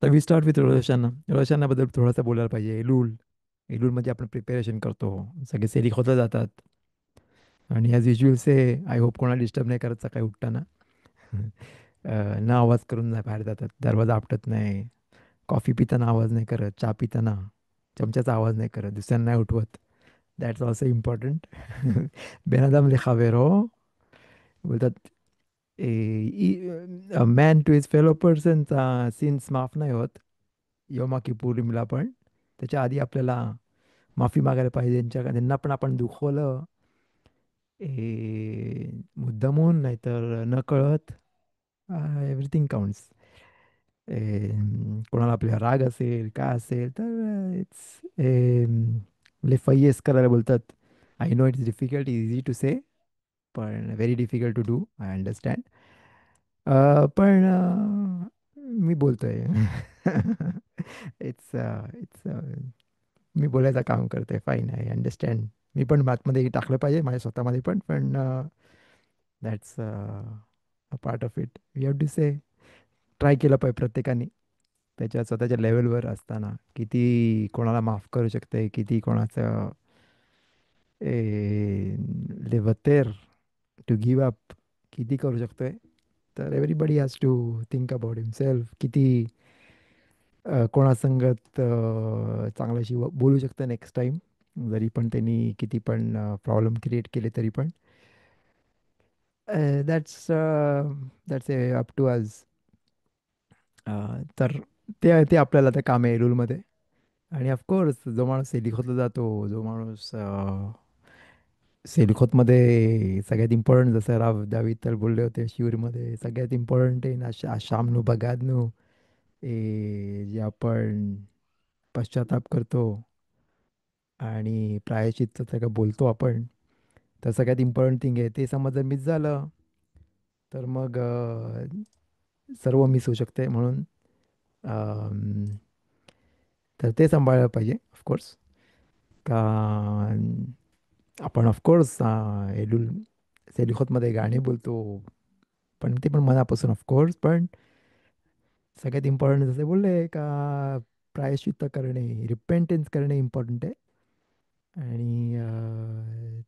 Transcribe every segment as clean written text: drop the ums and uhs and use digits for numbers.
तर we start with Roshna. रोशनाबद्दल थोडंसं बोलायला पाहिजे. एलूलमध्ये आपण प्रिपेरेशन करतो. सगळे सेलिक होतं जातात. आणि as usual say, I hope कोणाला डिस्टर्ब नाही करत सकाळी उठताना. न आवाज करून नाही बाहेर जातात, दरवाजा आपटत नाही, कॉफी पिताना आवाज नाही करत, चहा पिताना चमच्याचा आवाज नाही करत, दुसऱ्यांना नाही उठवत. That's also important. बेनादाम लेखावेरो बोलतात. मॅन टू हिज फेलो पर्सनचा सिन्स माफ नाही होत योमा किपुरीमला पण. त्याच्या आधी आपल्याला माफी मागायला पाहिजे त्यांना पण आपण दुखवलं, मुद्दामून नाहीतर न कळत. Everything counts. कोणाला आपल्या राग असेल काय असेल तर इट्स फयेस करायला बोलतात. I know it's difficult easy to say, पण very difficult to do, I understand. पण मी बोलतोय. इट्स इट्स मी बोलायचं काम करतोय, फाईन, आय अंडरस्टँड. मी पण आतमध्ये टाकलं पाहिजे माझ्या स्वतःमध्ये पण that's a part of it. We have to say. Try केलं पाहिजे प्रत्येकाने त्याच्या स्वतःच्या लेवलवर असताना, किती कोणाला माफ करू शकते, किती कोणाचं लेवतेर टू गिव्ह अप किती करू शकतोय. तर everybody has to think about himself. किती कोणासंगत चांगल्याशी बोलू शकतं नेक्स्ट टाइम, जरी पण त्यांनी किती पण प्रॉब्लेम क्रिएट केले तरी पण. That's that's up to us. तर ते ते आपल्याला ते काम आहे रूलमध्ये. आणि ऑफकोर्स जो माणूस सेलिखोतला जातो, जो माणूस सेलिखोतमध्ये सगळ्यात इम्पॉर्टंट, जसं राव दावी तर बोलले होते, शिवरीमध्ये सगळ्यात इम्पॉर्टंट आहे ना शामनू बगादनू, जे आपण पश्चाताप करतो आणि प्रायश्चित्त सगळं बोलतो आपण. तर सगळ्यात इम्पॉर्टंट थिंग आहे ते समज जर मिस झालं तर मग सर्व मिस होऊ शकते. म्हणून अम, तर ते सांभाळलं पाहिजे ऑफकोर्स. का आपण ऑफकोर्स एलुल सेलिखोतमध्ये गाणे बोलतो, पण ते पण मनापासून ऑफकोर्स. पण सगळ्यात इम्पॉर्टंट जसे बोलले का प्रायश्चित्त करणे, रिपेंटन्स करणे इम्पॉर्टंट आहे. आणि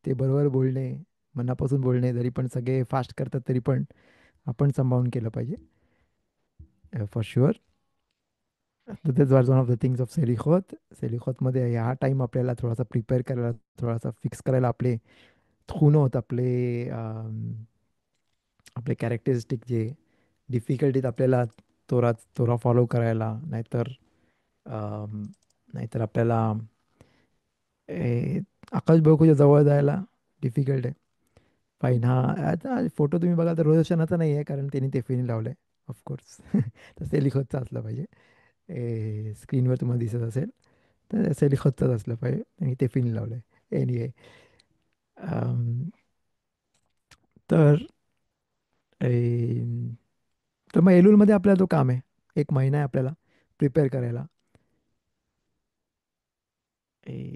ते बरोबर बोलणे, मनापासून बोलणे. जरी पण सगळे फास्ट करतात तरी पण आपण सांभाळून केलं पाहिजे, for sure. This was one of the things of सेलिखोत. सेलिखोतमध्ये ह्या टाईम आपल्याला थोडासा प्रिपेअर करायला, थोडासा फिक्स करायला, आपले खून होत, आपले कॅरेक्टरिस्टिक जे डिफिकल्टीत आपल्याला तोरा फॉलो करायला. नाहीतर नाहीतर आपल्याला ए, आकाश बळकूच्या जवळ जायला डिफिकल्ट आहे. फाईन. हा आता फोटो तुम्ही बघा तर रोशनाचा नाही आहे, कारण त्यांनी ते फिनी लावलं आहे ऑफकोर्स. तर सेलिखोतचा असला पाहिजे. स्क्रीनवर तुम्हाला दिसत असेल तर सेलिखोतचाच असलं पाहिजे, आणि ते फिनी लावलं आहे. एनिवे, तर ए, तर मग एलूलमध्ये आपल्याला तो काम आहे. 1 महिना आहे आपल्याला प्रिपेअर करायला. ए,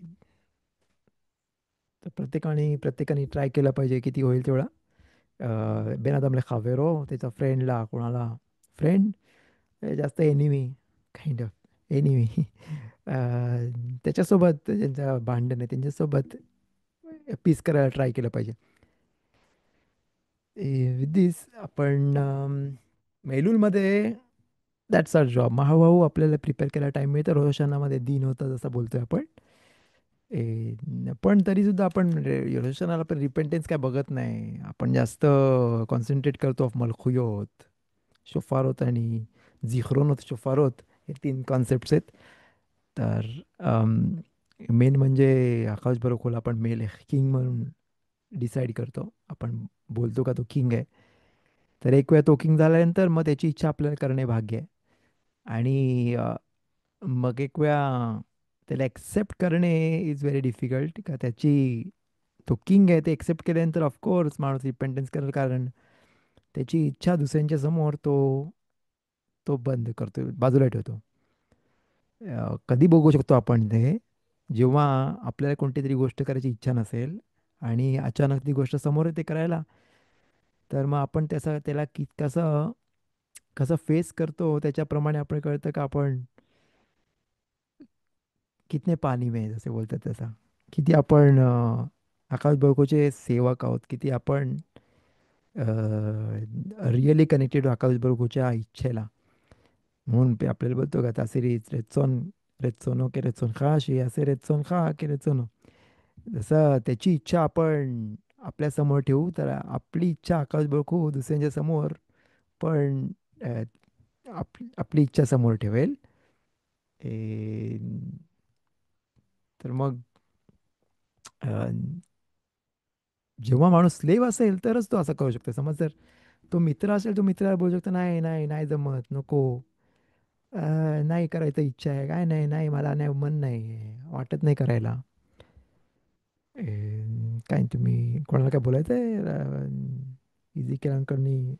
तर प्रत्येकाने ट्राय केलं पाहिजे किती होईल तेवढा. बेनादमले खावेरो, त्याचा फ्रेंडला, कोणाला फ्रेंड, जास्त एनिमी, काइंड ऑफ एनिमी. त्याच्यासोबत ज्यांचं भांडण आहे त्यांच्यासोबत पीस करायला ट्राय केलं पाहिजे. विथ दिस आपण मेलूलमध्ये दॅट्स आर जॉब. मग हळूहळू आपल्याला प्रिपेअर करायला टाईम मिळतं. रोशनामध्ये दिन होतं जसं बोलतोय आपण. पण तरीसुद्धा आपण रोशनाला पण रिपेंटन्स काय बघत नाही. आपण जास्त कॉन्सन्ट्रेट करतो ऑफ मलखुयोत, शोफारोत आणि झिखरोनोत. शोफारोत हे 3 कॉन्सेप्ट्स आहेत. तर मेन म्हणजे आकाश बरोखोल आपण मेल किंग म्हणून डिसाईड करतो. आपण बोलतो का तो किंग आहे. तर एक वेळ तो किंग झाल्यानंतर मग त्याची इच्छा आपल्याला करणे भाग्य आहे. आणि मग एक वेळा त्याला ॲक्सेप्ट करणे इज व्हेरी डिफिकल्ट. का त्याची तो किंग आहे ते एक्सेप्ट केल्यानंतर ऑफकोर्स माणूस रिपेंटन्स करेल, कारण त्याची इच्छा दुसऱ्यांच्या समोर तो तो बंद करतो, बाजूला ठेवतो. कधी बघू शकतो आपण ते, जेव्हा आपल्याला कोणती तरी गोष्ट करायची इच्छा नसेल आणि अचानक ती गोष्ट समोर येते करायला. तर मग आपण त्याला कसं कसं फेस करतो त्याच्याप्रमाणे आपण कळतं का आपण कितने पाणी में जसे बोलतात तसा. किती आपण आकाश बर्कूचे सेवक आहोत, किती आपण रिअली कनेक्टेड आकाश बर्कूच्या इच्छेला. म्हणून आपल्याला बोलतो का त्या सिरीज रेचॉन रेचोनो के रेचोन खाशी असे रेचोन खा के रेचोनो. जसं त्याची इच्छा आपण आपल्या समोर ठेवू तर आपली इच्छा आकाश बळखू दुसऱ्यांच्या समोर पण अ, आपली इच्छा समोर ठेवेल. ए, तर मग अ, जेव्हा माणूस स्लेव असेल तरच तो असं करू शकतो. समज जर तो मित्र असेल, तो मित्राला बोलू शकतो, नाही नाही नाही जमत, नको, अ, नाही करायचं इच्छा आहे, काय नाही नाही मला नाही मन नाही वाटत नाही करायला. अ, काय तुम्ही कोणाला काय बोलायचं आहे? इझी केळंकडनी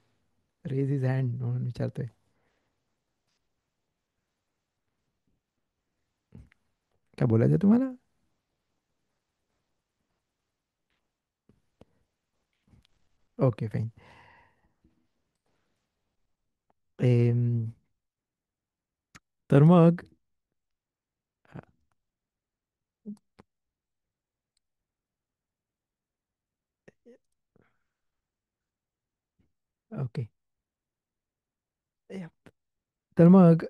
रेज इज हँड म्हणून विचारतोय. काय बोलायचं आहे तुम्हाला? Okay fine. तर मग ओके. तर मग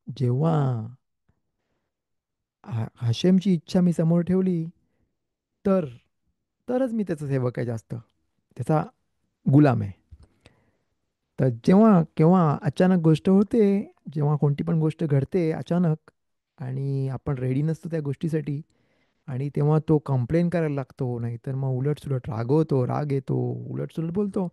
जेव्हा हाशेमची इच्छा मी समोर ठेवली तर तरच मी त्याचा सेवक आहे जास्त, त्याचा गुलाम आहे. तर जेव्हा केव्हा अचानक गोष्ट होते, जेव्हा कोणती पण गोष्ट घडते अचानक आणि आपण रेडी नसतो त्या गोष्टीसाठी, आणि तेव्हा तो कंप्लेन करायला लागतो, नाहीतर मग उलटसुलट रागवतो, राग येतो, उलटसुलट बोलतो,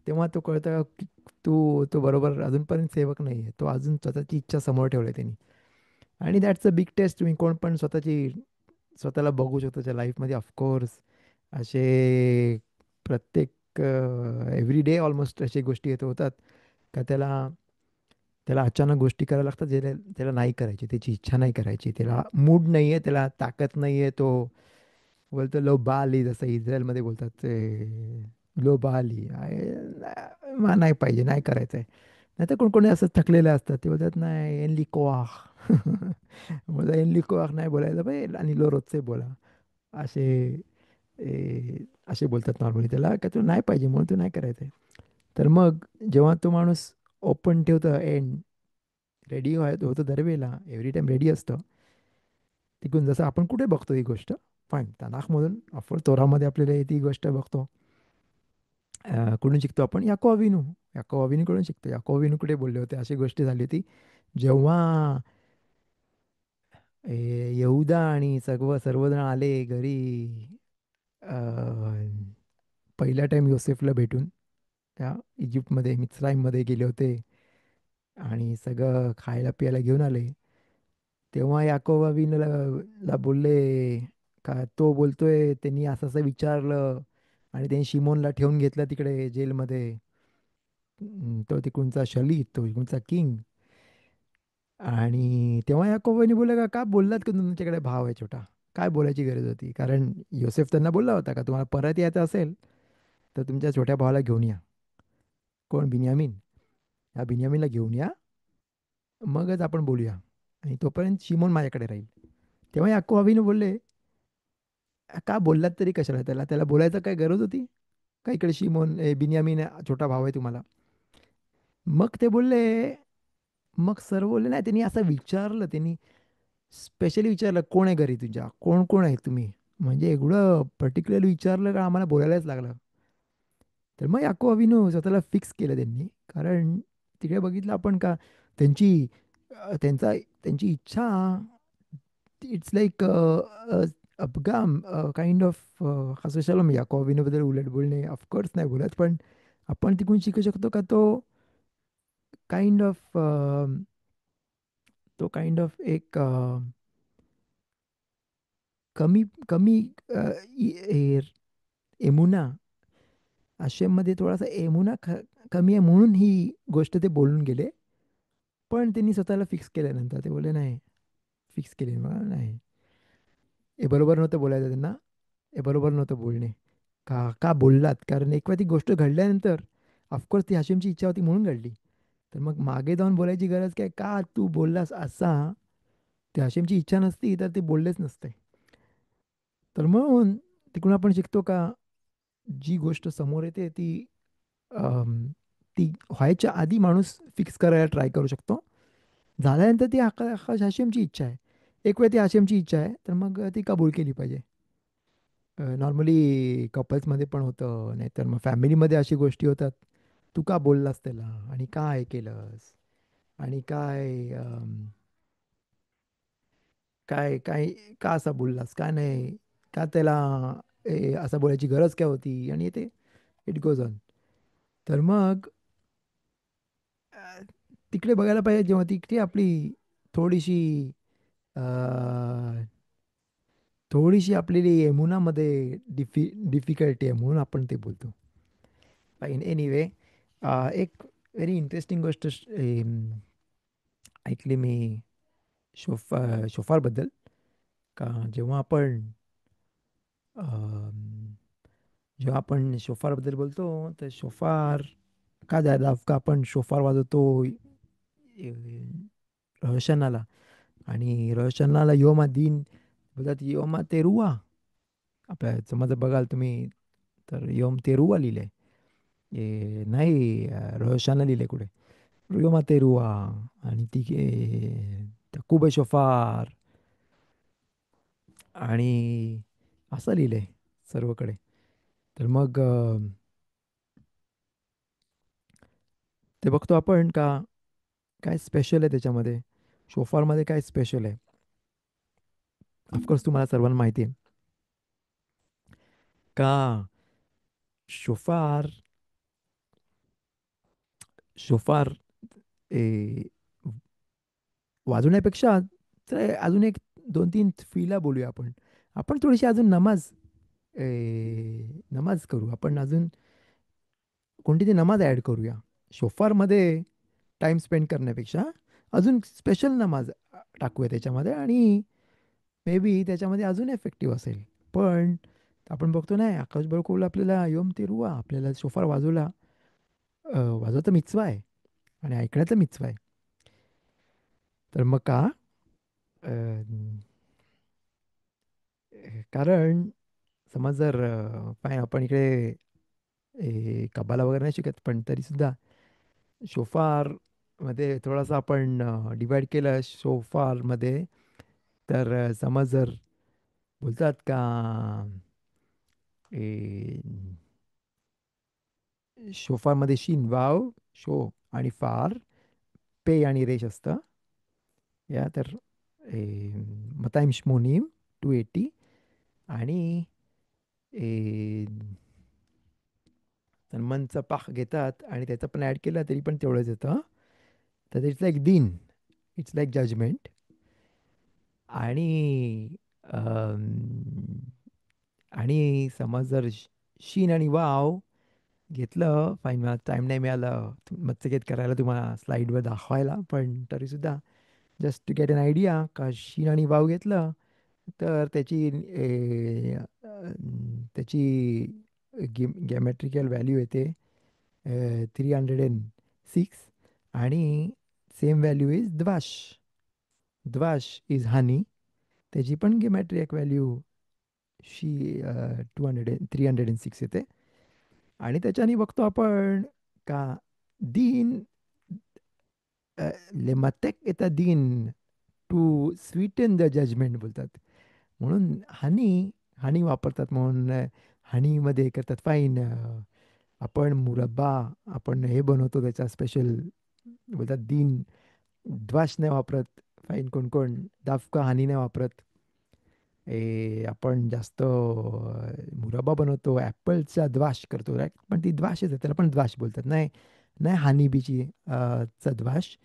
तेव्हा तो कळतं की तो बरोबर अजूनपर्यंत सेवक नाही आहे. तो अजून स्वतःची इच्छा समोर ठेवली त्यांनी. आणि दॅट्स अ बिग टेस्ट. तुम्ही कोण पण स्वतःला बघू शकतो त्याच्या लाईफमध्ये ऑफकोर्स. असे प्रत्येक एव्हरी डे ऑलमोस्ट अशी गोष्टी येत होतात का त्याला त्याला अचानक गोष्टी करायला लागतात ज्याला त्याला नाही करायची, त्याची इच्छा नाही करायची, त्याला मूड नाही आहे, त्याला ताकद नाही आहे. तो बोलतो लो बाली, जसं इस्रायलमध्ये बोलतात ते लो बाली नाही पाहिजे, नाही करायचं आहे. नाही तर कोण कोणी असं थकलेलं असतात, ते बोलतात नाही एनली कोआह. बोलतात एनली कोआह नाही बोलायला पाहिजे आणि लो रोजचे बोला, असे असे बोलतात नॉर्मली त्याला, का तो नाही पाहिजे म्हणून तो नाही करायचं आहे. तर मग जेव्हा तो माणूस ओपन ठेवतं एंड रेडी होतं दरवेळेला, एव्हरी टाइम रेडी असतं, तिकडून जसं आपण कुठे बघतो ही गोष्ट, फाईन तनाखमधून आपण तोरामध्ये आपल्याला ती गोष्ट बघतो. कुठून शिकतो आपण? याकෝ अविनूकडून शिकतो. याकෝ अविनू कुठे बोलले होते, अशी गोष्ट झाली होती जेव्हा यहूदा आणि सर्वजण आले घरी, अ, पहिल्या टाइम योसेफला भेटून, त्या इजिप्तमध्ये मिस्राईममध्ये गेले होते आणि सगळं खायला प्यायला घेऊन आले. तेव्हा याकोबावीला ला बोलले का, तो बोलतोय त्यांनी असं असं विचारलं आणि त्यांनी शिमोनला ठेवून घेतलं तिकडे जेलमध्ये. तो तिकडूनचा शलीत, तो तिकडूनचा किंग. आणि तेव्हा याकोबाने बोलले का, का बोललात की तुमच्याकडे भाव आहे छोटा, काय बोलायची गरज होती? कारण योसेफ त्यांना बोलला होता का तुम्हाला परत यायचं असेल तर तुमच्या छोट्या भावाला घेऊन या. कोण? बिन्यामीन. या बिन्यामीनला घेऊन या, मगच आपण बोलूया, आणि तोपर्यंत शिमोन माझ्याकडे राहील. तेव्हा याकूब अवीनं बोलले, का बोललात तरी कशाला त्याला, त्याला बोलायचं काय गरज होती? का इकडे शिमोन बिन्यामीन छोटा भाव आहे तुम्हाला? मग ते बोलले, मग सर्व बोलले नाही, त्यांनी असं विचारलं, त्यांनी स्पेशली विचारलं कोण आहे घरी तुझ्या, कोण कोण आहे तुम्ही, म्हणजे एवढं पर्टिक्युलरली विचारलं का आम्हाला बोलायलाच लागलं. तर मग याकूब अविनो स्वतःला फिक्स केलं त्यांनी, कारण तिकडे बघितलं आपण का त्यांची त्यांची इच्छा, इट्स लाईक अपगाम काइंड ऑफ असं शालम. याकूब अविनोबद्दल उलट बोलणे ऑफकोर्स नाही बोलत, पण आपण तिकडून शिकू शकतो का काइंड ऑफ तो काइंड ऑफ एक कमी कमी अ, एमुना, आशेममध्ये थोडासा एमुना कमी आहे म्हणून ही गोष्ट ते बोलून गेले. पण त्यांनी स्वतःला फिक्स केल्यानंतर ते बोलले नाही, फिक्स केले मला नाही, हे बरोबर नव्हतं बोलायचं त्यांना, हे बरोबर नव्हतं बोलणे. का का बोललात? कारण एक वेळा ती गोष्ट घडल्यानंतर ऑफकोर्स ती हाशिमची इच्छा होती म्हणून घडली. तर मग मागे जाऊन बोलायची गरज काय, का तू बोललास असा? ते हाशिमची इच्छा नसती तर ते बोललेच नसते. तर म्हणून तिकडून आपण शिकतो का, जी गोष्ट समोर येते ती अम, ती व्हायच्या आधी माणूस फिक्स करायला ट्राय करू शकतो. झाल्यानंतर ती आकाश हाशिमची इच्छा आहे. एक वेळ ती हाशिमची इच्छा आहे तर मग ती कबूल केली पाहिजे. नॉर्मली कपल्समध्ये पण होतं, नाहीतर मग फॅमिलीमध्ये अशी गोष्टी होतात. तू का बोललास त्याला, आणि का हे केलंस, आणि काय काय काय का असा बोललास, का नाही, का त्याला असं बोलायची गरज काय होती, आणि ते इट गोज ऑन. तर मग अ, तिकडे बघायला पाहिजे, जेव्हा तिकडे आपली थोडीशी अ, थोडीशी आपली यमुनामध्ये डिफिकल्टी आहे म्हणून आपण ते बोलतो. इन एनिवे, एक व्हेरी इंटरेस्टिंग गोष्ट ऐकली मी शोफारबद्दल. का जेव्हा आपण अम, जेव्हा आपण शोफारबद्दल बोलतो, तर शोफार का द्यायला, का आपण शोफार वाजवतो रोशनाला, आणि रोशनाला योमा दिन बोलतात, योमा तेरुआ. आपल्या समजा बघाल तुम्ही, तर योम तेरुआ लिहिलंय. नाही रोशना लिहिलंय कुठे, योमा तेरुआ. आणि ती कुबे शोफार, आणि असं लिहिलंय सर्वकडे. तर मग ते बघतो आपण का, काय स्पेशल आहे त्याच्यामध्ये, शोफारमध्ये काय स्पेशल आहे. ऑफकोर्स तुम्हाला सर्वांना माहिती आहे का, शोफार शोफार ए, वाजवण्यापेक्षा तर अजून एक दोन तीन फिला बोलूया आपण. आपण थोडीशी अजून नमाज करू आपण, अजून कोणती ती नमाज ॲड करूया शोफारमध्ये. टाइम स्पेंड करण्यापेक्षा अजून स्पेशल नमाज टाकूया त्याच्यामध्ये, आणि मे बी त्याच्यामध्ये अजून इफेक्टिव्ह असेल. पण आपण बघतो नाही, आकाश बरोबर आपल्याला योम तेरुआ, आपल्याला शोफार वाजवता मिचवा आहे, आणि ऐकण्याचा मिचवा आहे. तर मग का, अ, कारण समज जर पाय आपण इकडे कबाला वगैरे नाही शिकत, पण तरी सुद्धा शोफार मध्ये थोडासा आपण डिवाइड केलं शोफार मध्ये. तर समज जर बोलतात का, ए, शोफारमध्ये शीन वाव, शो आणि फार, पे आणि रेश असतं. या तर 280, 280, आणि ए, सन्मानचा पाक घेतात, आणि त्याचं पण ॲड केलं तरी पण तेवढंच येतं. तर इट्स लाईक दिन, इट्स लाईक जजमेंट. आणि अम, आणि समज जर शीन आणि वाव घेतलं, फाईन, मला टाईम नाही मिळाला मत्सकेत करायला तुम्हाला स्लाईडवर दाखवायला, पण तरीसुद्धा just to get an idea, का शीन आणि वाव घेतलं तर त्याची गॅमेट्रिकल व्हॅल्यू येते 306. आणि सेम व्हॅल्यू इज द्वाश. द्वाश इज हनी, त्याची पण गॅमेट्रिक व्हॅल्यू 306 येते. आणि त्याच्याने बघतो आपण का, दिन लेमातेक येता दिन टू स्वीटन द जजमेंट बोलतात. म्हणून हनी वापरतात, म्हणून हनीमध्ये करतात फाईन. आपण मुरब्बा, आपण हे बनवतो त्याचा स्पेशल, बोलतात दिन. द्वाश नाही वापरत फाईन, कोण कोण दाफका हनी नाही वापरत. आपण जास्त मुरब्बा बनवतो, ॲपलचा द्वाश करतो, राईट, पण ती द्वाशच आहे, त्याला पण द्वाश बोलतात. नाही नाही हानी बीची चा द्वाश,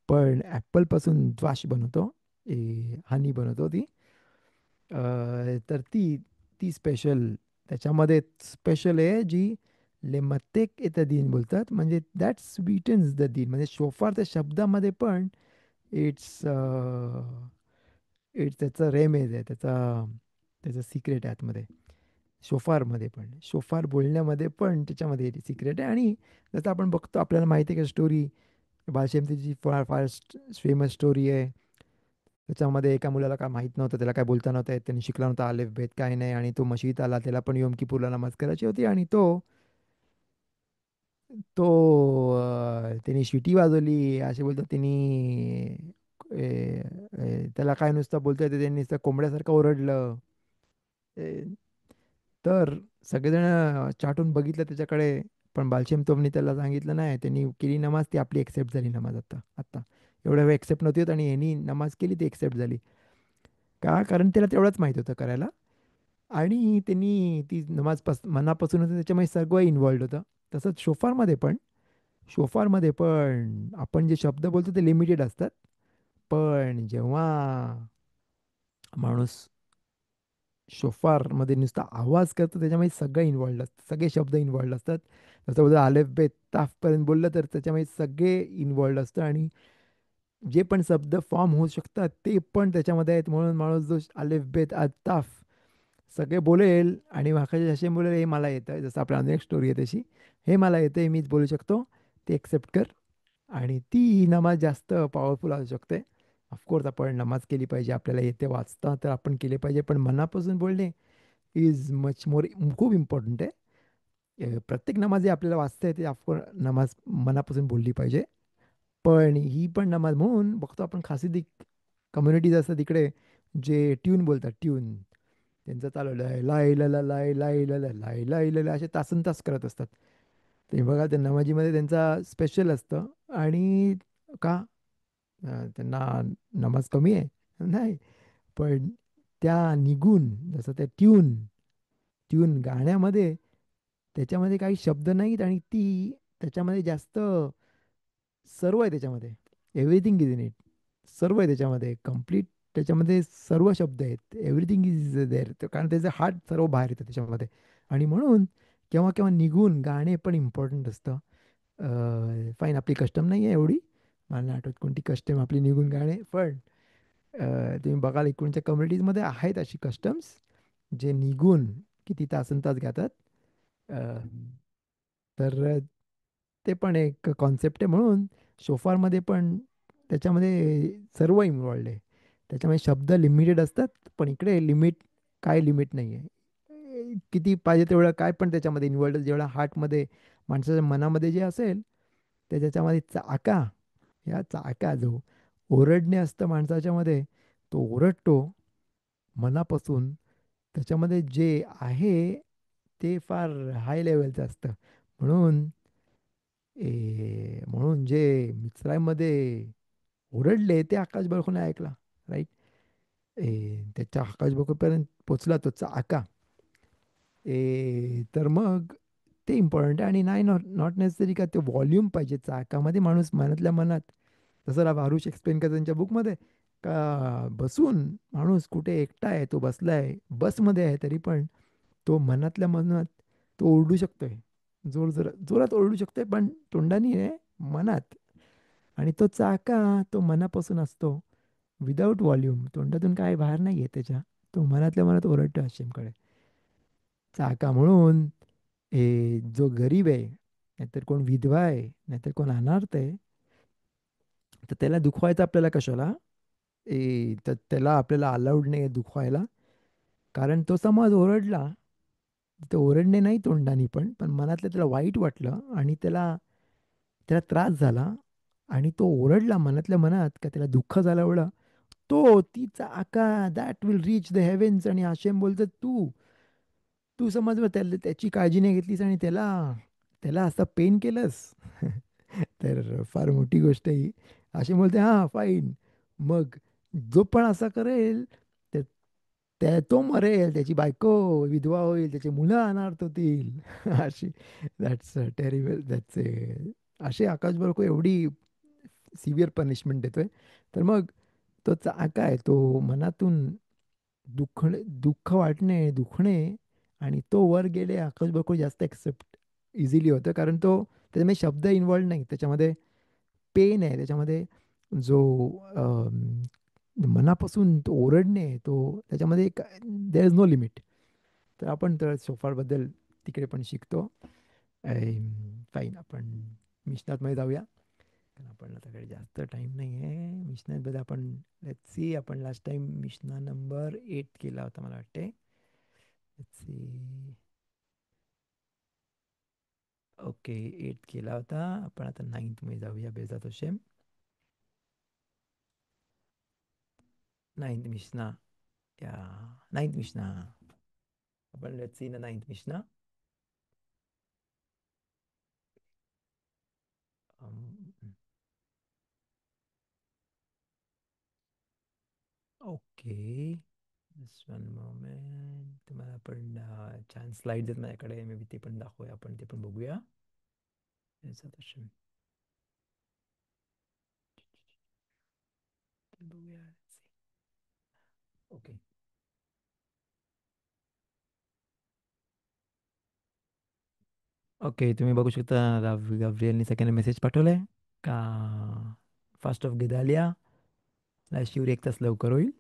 पण ॲपलपासून द्वाश बनवतो, हानी बनवतो ती. तर ती ती स्पेशल, त्याच्यामध्ये स्पेशल आहे जी लेमतेक येतं दिन बोलतात, म्हणजे दॅट स्वीटन्स द दिन. म्हणजे शोफार त्या शब्दामध्ये पण इट्स इट्स त्याचं रेमेज आहे, त्याचा त्याचं सिक्रेट आहे आतमध्ये. शोफारमध्ये पण, शोफार बोलण्यामध्ये पण त्याच्यामध्ये सिक्रेट आहे. आणि जसं आपण बघतो, आपल्याला माहिती आहे का स्टोरी, बालशेमची फार फार फेमस स्टोरी आहे. त्याच्यामध्ये एका मुलाला काय माहीत नव्हतं, त्याला काय बोलता नव्हतं येत, त्यांनी शिकला नव्हता अलेफ बेत काय नाही, आणि तो मशीद आला, त्याला पण योम किपूरला नमाज करायची होती, आणि तो तो त्यांनी शिटी वाजवली असे बोलतात त्यांनी. त्याला काय नुसतं बोलता येतं, त्यांनी नुसतं कोंबड्यासारखं ओरडलं. ए, तर सगळेजण चाटून बघितलं त्याच्याकडे, पण बालशेम तोमनी त्याला सांगितलं नाही, त्यांनी केली नमाज, ती आपली एक्सेप्ट झाली नमाज. आता आता एवढ्या वेळ एक्सेप्ट नव्हती होत, आणि यांनी नमाज केली ती एक्सेप्ट झाली. का? कारण त्याला तेवढंच माहित होतं करायला. आणि त्यांनी ती नमाज मनापासून होती, त्याच्यामुळे सगळं इन्वॉल्ड होतं. तसंच शोफारमध्ये पण आपण जे शब्द बोलतो ते लिमिटेड असतात. पण जेव्हा माणूस शोफारमध्ये नुसता आवाज करतो, त्याच्यामध्ये सगळं इन्वॉल्ड असतं, सगळे शब्द इन्वॉल्ड असतात. जसं बोलतो अलेफ बेत ताफपर्यंत बोललं तर त्याच्यामध्ये सगळे इन्वॉल्ड असतं, आणि जे पण शब्द फॉर्म होऊ शकतात ते पण त्याच्यामध्ये आहेत. म्हणून माणूस जो अलेफ बेत ताफ सगळे बोलेल, आणि वाकाचे जसे बोलेल हे मला येतं, जसं आपल्या अनेक स्टोरी आहे तशी, हे मला येतं, मीच बोलू शकतो, ते एक्सेप्ट कर. आणि ती नमाज जास्त पॉवरफुल असू शकते. ऑफकोर्स आपण नमाज केली पाहिजे, आपल्याला येते वाचता तर आपण केले पाहिजे, पण मनापासून बोलणे इज मच मोर, खूप इम्पॉर्टंट आहे. प्रत्येक नमाज जे आपल्याला वाचता येते, ऑफकोर्स नमाज मनापासून बोलली पाहिजे. पण ही पण नमाज म्हणून बघतो आपण, खासिदी कम्युनिटीज असतात तिकडे, जे ट्यून बोलतात, ट्यून त्यांचं चालू लाय लाय ला ला लाय लाय ला ला लाय लाय ला ला असे तासन तास करत असतात. ते बघा, त्या नमाजीमध्ये त्यांचा स्पेशल असतं. आणि का? त्यांना नमाज कमी आहे? नाही. पण त्या निगून, जसं त्या ट्यून ट्यून गाण्यामध्ये, त्याच्यामध्ये काही शब्द नाहीत, आणि ती त्याच्यामध्ये जास्त सर्व आहे त्याच्यामध्ये. Everything is in it. सर्व आहे त्याच्यामध्ये कम्प्लीट. त्याच्यामध्ये सर्व शब्द आहेत, एव्हरीथिंग इज देअर, कारण त्याचं हार्ट सर्व बाहेर येतं त्याच्यामध्ये. आणि म्हणून केव्हा केव्हा निघून गाणे पण इम्पॉर्टंट असतं. फाईन, आपली कस्टम नाही आहे एवढी, मला नाही आठवत कोणती कस्टम आपली निघून गाणे, पण तुम्ही बघाल इकडच्या कम्युनिटीजमध्ये आहेत अशी कस्टम्स, जे निघून किती तासन तास गातात. अ, तर ते पण एक कॉन्सेप्ट आहे. म्हणून शोफारमध्ये पण त्याच्यामध्ये सर्व इन्वॉल्ड आहे. त्याच्यामध्ये शब्द लिमिटेड असतात, पण इकडे लिमिट, काय लिमिट नाही आहे. किती पाहिजे तेवढं काय पण त्याच्यामध्ये इन्वॉल्ड, जेवढा हार्टमध्ये, माणसाच्या मनामध्ये जे असेल, ते त्याच्यामध्ये चाका, या चाका जो ओरडणे असतं माणसाच्यामध्ये, तो ओरडतो मनापासून. त्याच्यामध्ये जे आहे ते फार हाय लेवलचं असतं. म्हणून म्हणून जे मिस्राईमध्ये ओरडले ते आकाश बळकून ऐकला, राईट. त्याच्या आकाश बळकूपर्यंत पोचला तो चाका. तर मग ते इम्पॉर्टंट आहे. आणि नाही, नॉट नॉट नेसेसरी का ते व्हॉल्यूम पाहिजे चाकामध्ये, माणूस मनातल्या मनात, जसं भारूच एक्सप्लेन करतो त्यांच्या बुकमध्ये, का बसून माणूस कुठे एकटा आहे, तो बसलाय बसमध्ये आहे, तरी पण तो मनातल्या मनात तो ओरडू शकतोय, जोरात ओरडू शकतोय, पण तोंडानी आहे, मनात. आणि तो चाका, तो मनापासून असतो, विदाऊट व्हॉल्यूम, तोंडातून काय बाहेर नाही आहे त्याच्या, तो मनातल्या मनात ओरडतो हशेमकडे. चाका म्हणून जो गरीब आहे, नाहीतर कोण विधवा आहे, नाहीतर कोण अनाथ आहे, तर त्याला दुखवायचं आपल्याला कशाला? तर त्याला आपल्याला अलाउड नाही आहे दुखवायला. कारण तो समज ओरडला, तो ओरडणे नाही तोंडानी, पण मनातलं त्याला वाईट वाटलं, आणि त्याला त्याला त्रास झाला, आणि तो ओरडला मनातल्या मनात, का त्याला दुःख झालं एवढं, तो तिचा आका that will reach the havens. आणि हाशेम बोलतं, तू तू समज मग त्याची काळजी नाही घेतलीस, आणि त्याला त्याला असं पेन केलंस. तर फार मोठी गोष्ट आहे ही. अशी बोलते, हां फाईन. मग जो पण असा करेल, तर तो मरेल, त्याची बायको विधवा होईल, त्याची मुलं अनाथ होतील. अशी, दॅट्स टेरिबल, असे आकाश बरोबर एवढी सिव्हिअर पनिशमेंट देतोय. तर मग तो चाका आहे, तो मनातून दुःख वाटणे, दुखणे, आणि तो वर गेले आकाश बरोबर जास्त एक्सेप्ट इझिली होतं, कारण तो त्याच्यामध्ये शब्द इन्वॉल्ड नाही, त्याच्यामध्ये पेन आहे, त्याच्यामध्ये जो मनापासून तो ओरडणे, तो त्याच्यामध्ये देर इज नो लिमिट. तर आपण तर शोफारबद्दल तिकडे पण शिकतो. फाईन, आपण मिशनातमध्ये जाऊया, कारण आपण आता काही जास्त टाइम नाही आहे. मिशनातमध्ये आपण लेट्स सी, आपण लास्ट टाइम मिशना नंबर 8 केला होता मला वाटते. Let's see. ओके, 8 केला होता. आपण आता 9th मध्ये जाऊया बेजात शेम. 9th मिशना, या 9th मिशना. आपण लेट्स सी ना 9th मिशना. Okay, just one moment. तुम्हाला आपण छान स्लाइड्स आहेत माझ्याकडे, मे बी ते पण दाखवूया, आपण ते पण बघूया. बेजात शेम बघूया. ओके. ओके, तुम्ही बघू शकता गाब्रिएलनी सेकंड मेसेज पाठवलाय का फास्ट ऑफ गेदालिया ला शिवर 1 तास लवकर होईल.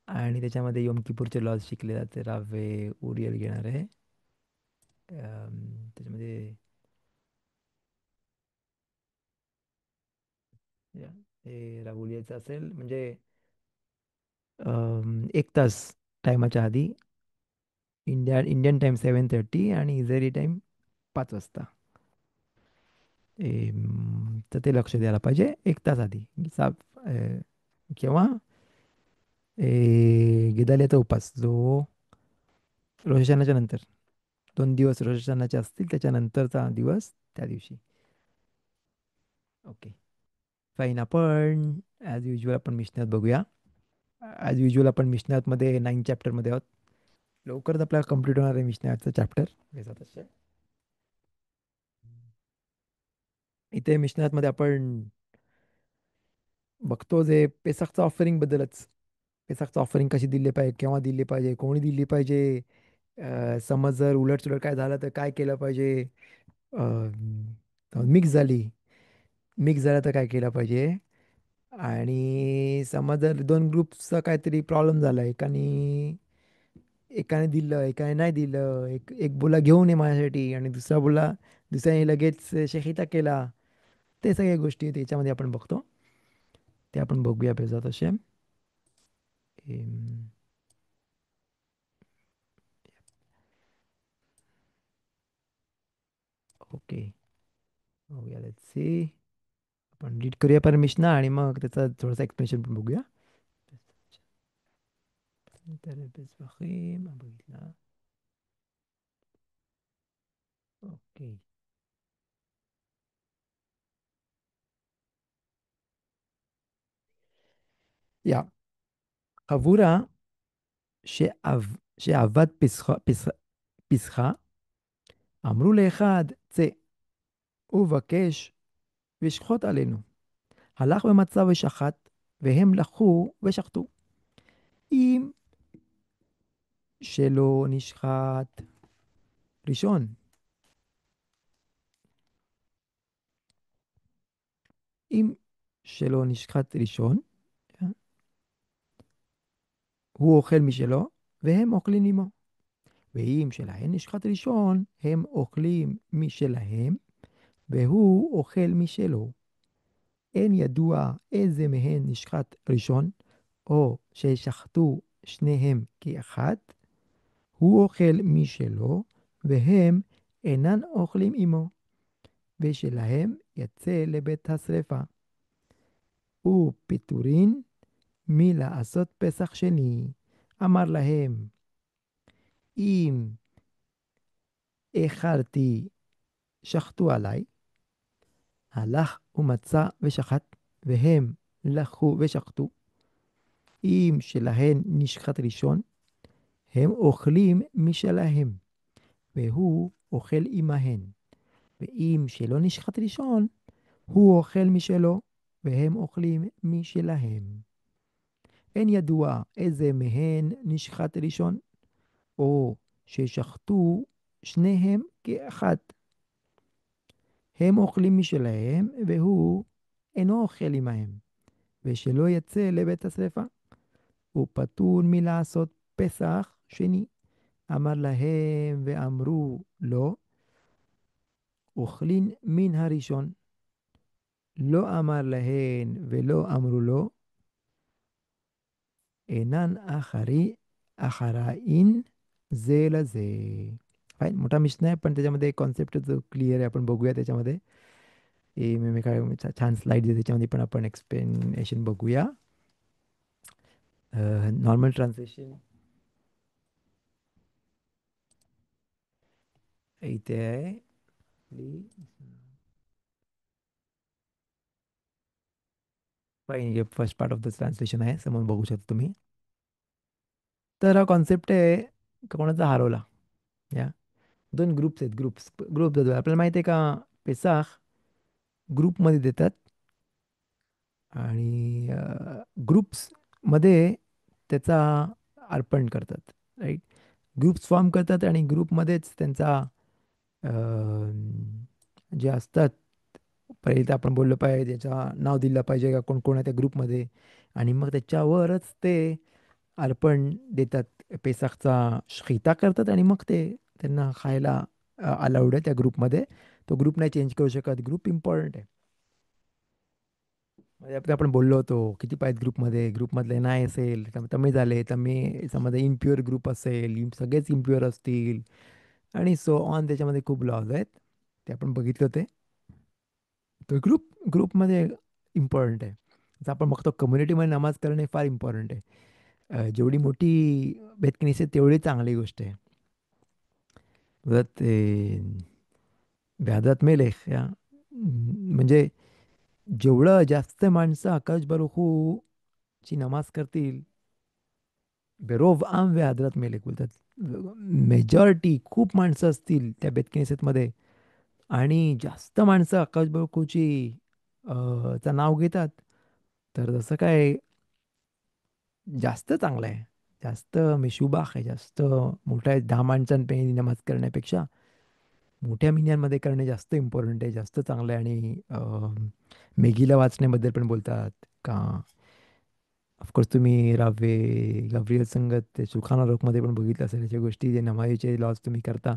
आणि त्याच्यामध्ये योम किपूरचे लॉज शिकले जाते. रावे उरियल घेणार आहे. त्याच्यामध्ये या, हे राहुलियाचं असेल म्हणजे 1 तास टायमाच्या आधी. इंडियन टाइम 7:30 आणि इझरायली टाइम 5 वाजता. तर ते लक्ष द्यायला पाहिजे 1 तास आधी. केव्हा गेदालियाचा उपास जो रोश हशानाच्या नंतर 2 दिवस रोश हशानाचे असतील, त्याच्यानंतरचा दिवस त्या दिवशी. Okay, fine. आपण ॲज युजल आपण मिशनात बघूया. ॲज युजल आपण मिशनातमध्ये 9 चॅप्टरमध्ये आहोत. लवकरच आपल्याला कम्प्लीट होणार आहे मिशनाचं चॅप्टर. इथे मिशनातमध्ये आपण बघतो जे पेसाखचं ऑफरिंग बद्दलच. पेसाखचं ऑफरिंग कशी दिली पाहिजे, केव्हा दिली पाहिजे, कोणी दिली पाहिजे, समज जर उलटसुलट काय झालं तर काय केलं पाहिजे, मिक्स झाली, मिक्स झालं तर काय केलं पाहिजे, आणि समज जर 2 ग्रुप्सचा काहीतरी प्रॉब्लेम झाला, एकाने दिलं एकाने नाही दिलं, एक बोला घेऊन ये माझ्यासाठी आणि दुसऱ्याने लगेच शेखिता केला. ते सगळ्या गोष्टी त्याच्यामध्ये आपण बघतो. ते आपण बघूया बेजात शेम. ओके, बघूया. Let's see. आपण रीड करूया परमिशन आणि मग त्याचा थोडासा एक्सप्लेनेशन पण बघूया. तर बघितला. ओके, या חבורה שעבד פסחה, אמרו לאחד, צא ובקש ושחוט עלינו. הלך ומצא ושחט, והם לקחו ושחטו. אם שלא נשחט ראשון, אם שלא נשחט ראשון, הוא אוכל משלו, והם אוכלים עמו. ואם שלהם נשחט ראשון, הם אוכלים משלהם, והוא אוכל משלו. אין ידוע איזה מהן נשחט ראשון, או ששחטו שניהם כאחד, הוא אוכל משלו, והם אינן אוכלים עמו, ושלהם יצא לבית השרפה. ופיטורין מלעשות פסח שני. אמר להם, אם איחרתי שחטו עליי, הלך ומצא ושחט, והם לקחו ושחטו. אם שלהן נשחט ראשון, הם אוכלים משלהם, והוא אוכל עמהן. ואם שלא נשחט ראשון, הוא אוכל משלו, והם אוכלים משלהם. אין ידוע איזה מהן נשחט ראשון, או ששחטו שניהם כאחד. הם אוכלים משלהם, והוא אינו אוכל עמהם, ושלא יצא לבית השרפה. הוא פטור מלעשות פסח שני, אמר להם ואמרו לו, אוכלין מן הראשון. לא אמר להן ולא אמרו לו, एनन आखारी आखाराईन झेल झे. फाईन, मोठा मिशन आहे पण त्याच्यामध्ये कॉन्सेप्ट जो क्लिअर आहे आपण बघूया त्याच्यामध्ये. मी काय छान स्लाइड आहे त्याच्यामध्ये पण आपण एक्सप्लेनेशन बघूया. नॉर्मल ट्रान्सलेशन इथे आहे. फाईन, हे first part of the translation आहे, समोर बघू शकता तुम्ही. तर हा कॉन्सेप्ट आहे का कोणाचा हरवला. या दोन ग्रुप्स आहेत, ग्रुप आपल्याला माहिती आहे का, पेसाख ग्रुपमध्ये देतात आणि ग्रुप्समध्ये त्याचा अर्पण करतात, राईट. ग्रुप्स फॉर्म करतात आणि ग्रुपमध्येच त्यांचा जे असतात, पहिले तर आपण बोललं पाहिजे त्याचं नाव दिलं पाहिजे का कोण कोण आहे त्या ग्रुपमध्ये, आणि मग त्याच्यावरच ते अर्पण देतात. पेसाखचा शिता करतात आणि मग ते त्यांना खायला अलाउड आहे त्या ग्रुपमध्ये. तो ग्रुप नाही चेंज करू शकत, ग्रुप इम्पॉर्टंट आहे. म्हणजे आता आपण बोललो होतो किती पाहिजे ग्रुपमध्ये, ग्रुपमधले नाही असेल तर तमी झाले, तमी समजा इम्प्युअर ग्रुप असेल, सगळेच इम्प्युअर असतील आणि सो ऑन, त्याच्यामध्ये खूप लॉज आहेत, ते आपण बघितलं होते. तर ग्रुपमध्ये इम्पॉर्टंट आहे. जर आपण बघतो कम्युनिटीमध्ये नमाज करणे फार इम्पॉर्टंट आहे. जेवढी मोठी बेतकनिस आहे तेवढी चांगली गोष्ट आहे. जर ते व्यादात मेलेख या म्हणजे जेवढं जास्त माणसं आकाश बरुखू ची नमाज करतील, बेरोव आम वे हजरत मेलेक बोलतात. मेजॉरिटी खूप माणसं असतील त्या बेतकनिसेतमध्ये आणि जास्त माणसं आकाश बरुखूची चा नाव घेतात, तर जसं काय जास्त चांगलं आहे, जास्त मेशुबाख आहे, जास्त मोठ्या 10 माणसांपैकी नमाज करण्यापेक्षा मोठ्या मिन्यांमध्ये करणे जास्त इम्पॉर्टंट आहे, जास्त चांगलं आहे. आणि मेगीला वाचण्याबद्दल पण बोलतात का. ऑफकोर्स तुम्ही गब्रियल संगत ते सुखाना रोखमध्ये पण बघितलं असेल याच्या गोष्टी, जे नमाजीचे लॉज तुम्ही करता,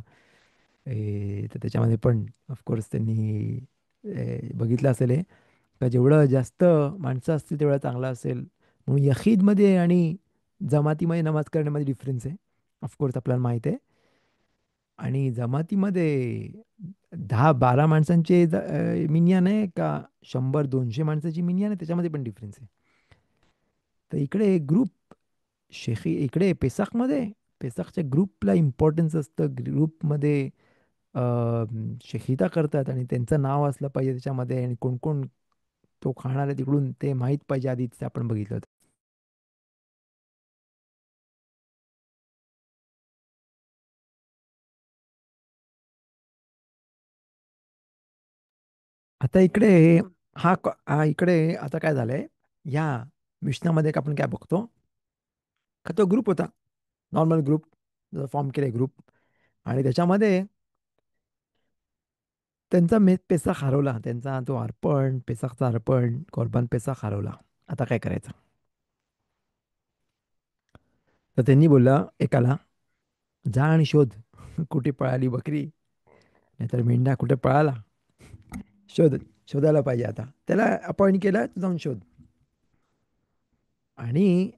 तर त्याच्यामध्ये पण ऑफकोर्स त्यांनी बघितलं असेल हे, का जेवढं जास्त माणसं असतील तेवढं चांगलं असेल. म्हणून यखीदमध्ये आणि जमातीमध्ये नमाज करण्यामध्ये डिफरन्स आहे, ऑफकोर्स आपल्याला माहीत आहे. आणि जमातीमध्ये 10-12 माणसांचे मिनियन आहे का 100-200 माणसाची मिनियन आहे, त्याच्यामध्ये पण डिफरन्स आहे. तर इकडे ग्रुप इकडे पेसाखच्या ग्रुपला इम्पॉर्टन्स असतं. ग्रुपमध्ये शेखिता करतात आणि त्यांचं नाव असलं पाहिजे त्याच्यामध्ये, आणि कोण कोण तो खाणार आहे तिकडून ते माहीत पाहिजे आधीच, ते आपण बघितलं होतं. आता इकडे हा इकडे आता काय झालंय, ह्या मिशनामध्ये आपण काय बघतो का, तो ग्रुप होता, नॉर्मल ग्रुप फॉर्म केले ग्रुप, आणि त्याच्यामध्ये त्यांचा पेसाख हरवला, त्यांचा तो अर्पण, पेसाखचा अर्पण, कोरबान पेसाख हरवला. आता काय करायचं. तर त्यांनी बोलला एकाला, जा आणि शोध कुठे पळाली बकरी, नाहीतर मेंढा कुठे पळाला, शोधायला पाहिजे. आता त्याला अपॉइंट केलं, तू जाऊन शोध. आणि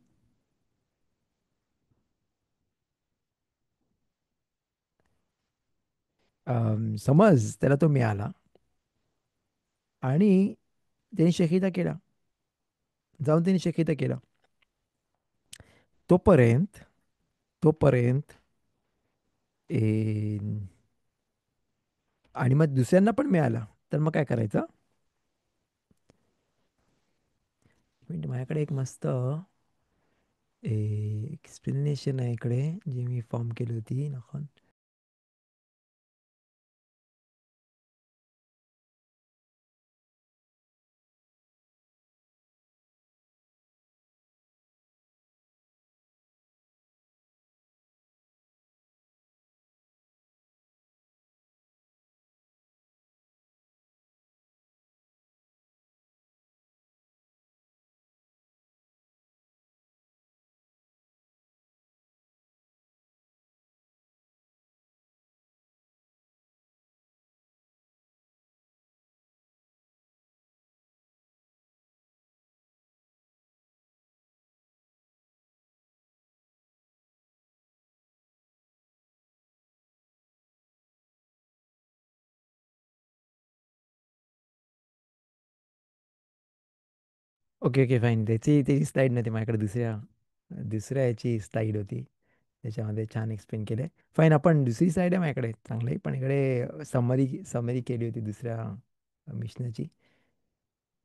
समज त्याला तो मिळाला आणि त्यांनी शकिता केला, जाऊन त्यांनी शकिता केला. तोपर्यंत तोपर्यंत ए, आणि मग दुसऱ्यांना पण मिळाला, तर मग काय करायचं. म्हणजे माझ्याकडे एक मस्त एक्सप्लेनेशन आहे इकडे, जी मी फॉर्म केली होती ना. Okay okay fine. त्याची स्लाईड नव्हती माझ्याकडे, दुसऱ्या दुसऱ्या याची स्लाईड होती. त्याच्यामध्ये छान एक्सप्लेन केलं. फाईन, आपण दुसरी साईड आहे माझ्याकडे चांगली, पण इकडे समरी समरी केली होती दुसऱ्या मिशनाची.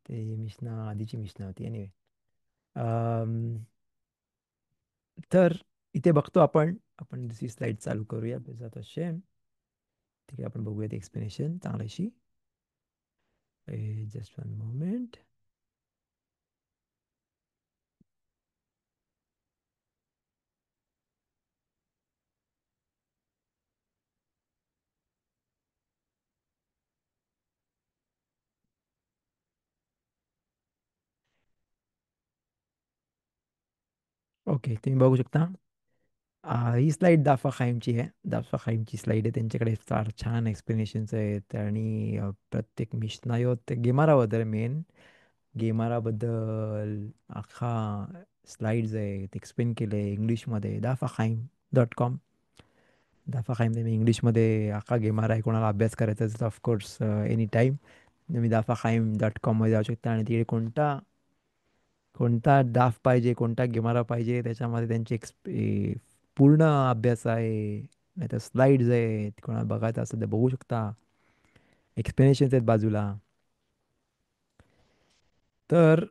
ते मिशना आधीची मिशना होती एनिवे. तर इथे बघतो आपण आपण दुसरी स्लाईड चालू करूया बेजात शेम. ठीक आहे, आपण बघूयात एक्सप्लेनेशन चांगल्याशी. Just one moment. ओके, तुम्ही बघू शकता. ही स्लाईड दाफा खाईमची आहे. दाफा खाईमची स्लाईड आहे. त्यांच्याकडे फार छान एक्सप्लेनेशन्स आहेत आणि प्रत्येक मिशनायोत ते गेमाराबद्दल मेन गेमाराबद्दल अख्खा स्लाईड्स आहेत, एक्सप्लेन केले इंग्लिशमध्ये. दाफा खाईम.com. दाफा खाईम तुम्ही इंग्लिशमध्ये अख्खा गेमारा आहे. कोणाला अभ्यास करायचा असेल तर ऑफकोर्स एनी टाईम तुम्ही दाफा.com मध्ये जाऊ शकता आणि तिकडे कोणता कोणता डाफ पाहिजे, कोणता गेमारा पाहिजे, त्याच्यामध्ये त्यांची पूर्ण अभ्यास आहे. नाहीतर स्लाइड्स आहेत, कोणाला बघायचं असेल तर बघू शकता. एक्सप्लेनेशन्स आहेत बाजूला. तर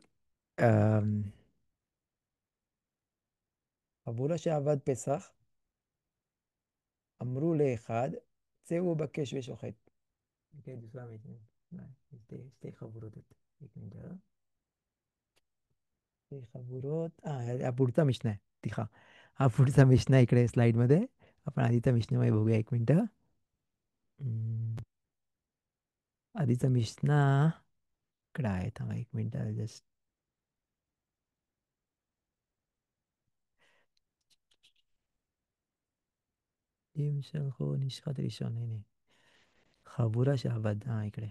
עבור שעבד פסח, אמרו לאחד, צאו ובקש ושוחט. אוקיי, दुसरा माहिती नाही. שתי חבורות आहेत. एक मिनिट. ते खबुरोत हा पुढचा मिशन आहे. तिखा हा पुढचा मिशन आहे इकडे स्लाईडमध्ये. आपण आधीचा मिशनामध्ये बघूया, एक मिनटं. आधीचा मिशना इकडे आहे. थांबा एक मिनटं जस्ट. אם שלחו נשחט ראשון, הנה. חבורה שעבד, इकडे.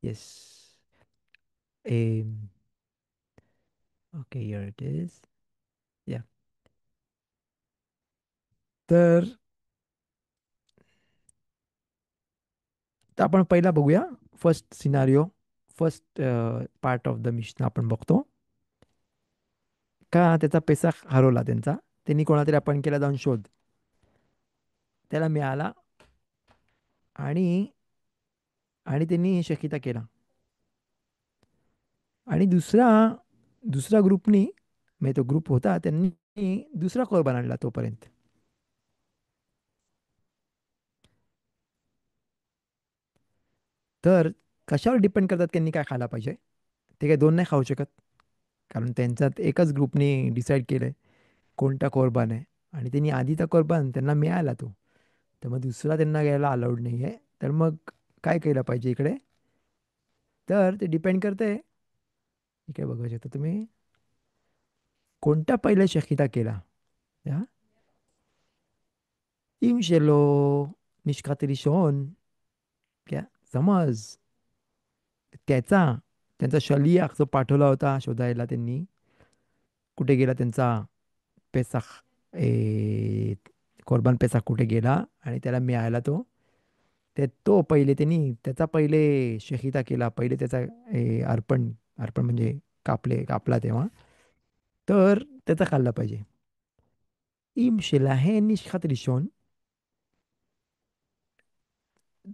Yes. Okay, here it is. या. तर तर आपण पहिला बघूया. First scenario, first part of the mission आपण बघतो. का त्याचा पैसा हरवला त्यांचा. त्यांनी कोणातरी आपण केला जाऊन शोध. त्याला मिळाला आणि आणि त्यांनी शकिता केला. आणि दुसरा दुसरा ग्रुपनी, म्हणजे तो ग्रुप होता, त्यांनी दुसरा कोरबान आणला तोपर्यंत. तर कशावर डिपेंड करतात त्यांनी काय खायला पाहिजे. ते काय दोन नाही खाऊ शकत, कारण त्यांच्यात एकच ग्रुपनी डिसाईड केलंय कोणता कोरबान आहे. आणि त्यांनी आधीचा कोरबान त्यांना मिळाला तो, तर मग दुसरा त्यांना घ्यायला अलाउड नाही आहे. तर मग काय केलं पाहिजे इकडे. तर ते डिपेंड करते. इकडे बघू शकता तुम्ही, कोणता पहिले शकिता केला. या אם שלא נשקט ראשון, क्या समज त्याचा त्यांचा शलियाक जो पाठवला होता शोधायला, त्यांनी कुठे गेला त्यांचा पेसाख, ए, कोरबान पेसाख कुठे गेला आणि त्याला मिळाला तो. तो पहिले त्यांनी त्याचा पहिले शहिदा केला, पहिले त्याचा अर्पण. अर्पण म्हणजे कापला तेव्हा. तर त्याचा खाल्ला पाहिजे. इम शेलाहेन निष्खात रिशोन,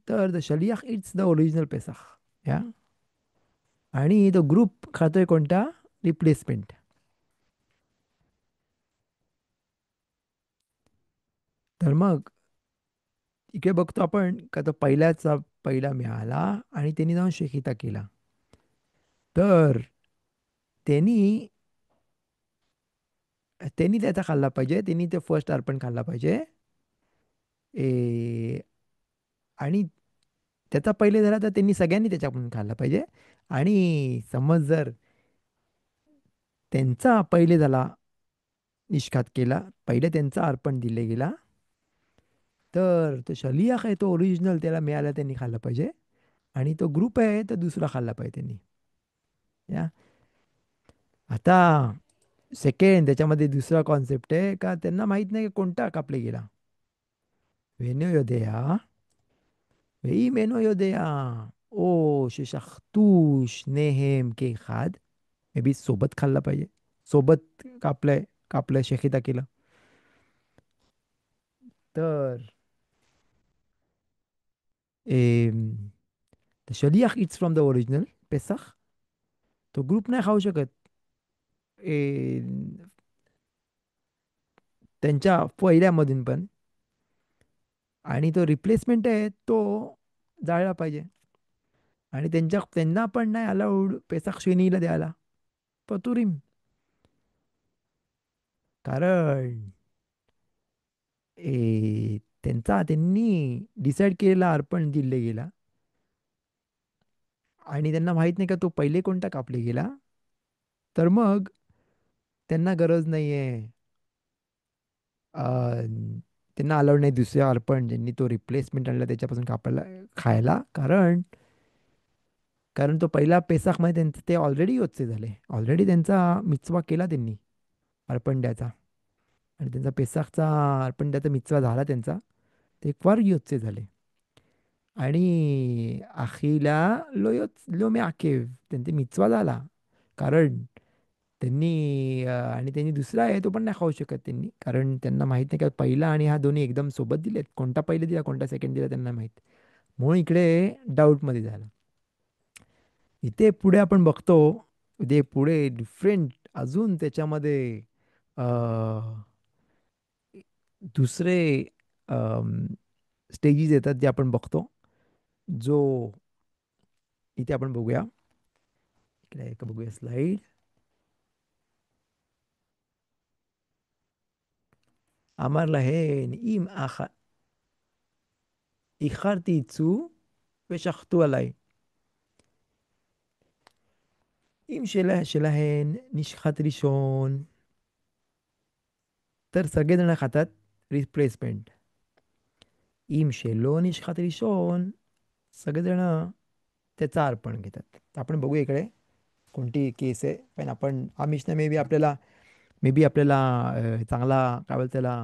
तर द शलियाख इट्स द ओरिजिनल पेसाख. या आणि तो ग्रुप खातोय कोणता, रिप्लेसमेंट. तर मग इकडे बघतो आपण का तो पहिला मिळाला आणि त्यांनी जाऊन शेकिता केला. तर त्यांनी त्यांनी त्याचा खाल्ला पाहिजे. त्यांनी ते फर्स्ट अर्पण खाल्ला पाहिजे. ए, आणि त्याचा पहिले झाला तर त्यांनी सगळ्यांनी त्याच्याकडून खाल्ला पाहिजे. आणि समज जर त्यांचा पहिले झाला, निष्कात केला, पहिले त्यांचा अर्पण दिले गेला, तर तो शलियाख आहे तो ओरिजिनल त्याला मिळाला, त्यांनी खाल्ला पाहिजे. आणि तो ग्रुप आहे तो दुसरा खाल्ला पाहिजे त्यांनी. या आता सेकंड त्याच्यामध्ये दुसरा कॉन्सेप्ट आहे का त्यांना माहित नाही की कोणता कापले गेला. वेनो योदया ואם אינו יודע או ששחטו שניהם כאחד, मे बी सोबत खाल्ला पाहिजे. सोबत कापलंय, कापलंय शेकिता केलं तर शलियाख इट्स फ्रॉम द ओरिजिनल पेसख. तो ग्रुप नाही खाऊ शकत. ए, त्यांच्या पहिल्यामधून पण. आणि तो रिप्लेसमेंट आहे तो जाळला पाहिजे. आणि त्यांना पण नाही अलाउड पेसख शेनीला द्यायला पतुरीम. कारण त्यांनी डिसाईड केलेला अर्पण दिले गेला आणि त्यांना माहित नाही का तो पहिले कोणता कापले गेला. तर मग त्यांना गरज नाहीये, त्यांना अलाउड नाही दुसरे अर्पण ज्यांनी तो रिप्लेसमेंट आणला त्याच्यापासून कापायला खायला. कारण कारण तो पहिला पेसाखमध्ये त्यांचे ते ऑलरेडी योचे झाले. ऑलरेडी त्यांचा मिचवा केला त्यांनी अर्पण द्यायचा. आणि त्यांचा पेसाखचा अर्पण द्यायचा मिचवा झाला त्यांचा. ते फार योचे झाले. आणि आखीला लो मे आकेव त्यांचे मिचवा झाला. कारण आणि त्यांनी दुसरा आहे तो पण नाही खाऊ शकत त्यांनी. कारण त्यांना माहित नाही का पहिला आणि हा दोन्ही एकदम सोबत दिलेत, कोणता पहिले दिला कोणता सेकंड दिला त्यांना माहित. म्हणून इकडे डाऊटमध्ये झाला. इथे पुढे आपण बघतो, इथे पुढे डिफरंट अजून त्याच्यामध्ये दुसरे स्टेजेस येतात जे आपण बघतो. जो इथे आपण बघूया, इकडे एक बघूया स्लाइड. אמר להן אם איחרתי יצאו ושחטו עליי. אם שלהן נשחט ראשון, तर सगळेजण खातात रिप्लेसमेंट. אם שלא नishchat रिशोन, सगळेजण त्याचा अर्पण घेतात. तर आपण बघूया इकडे कोणती केस आहे. पण आपण हा मिशन मे बी आपल्याला चांगला काय बोलतात त्याला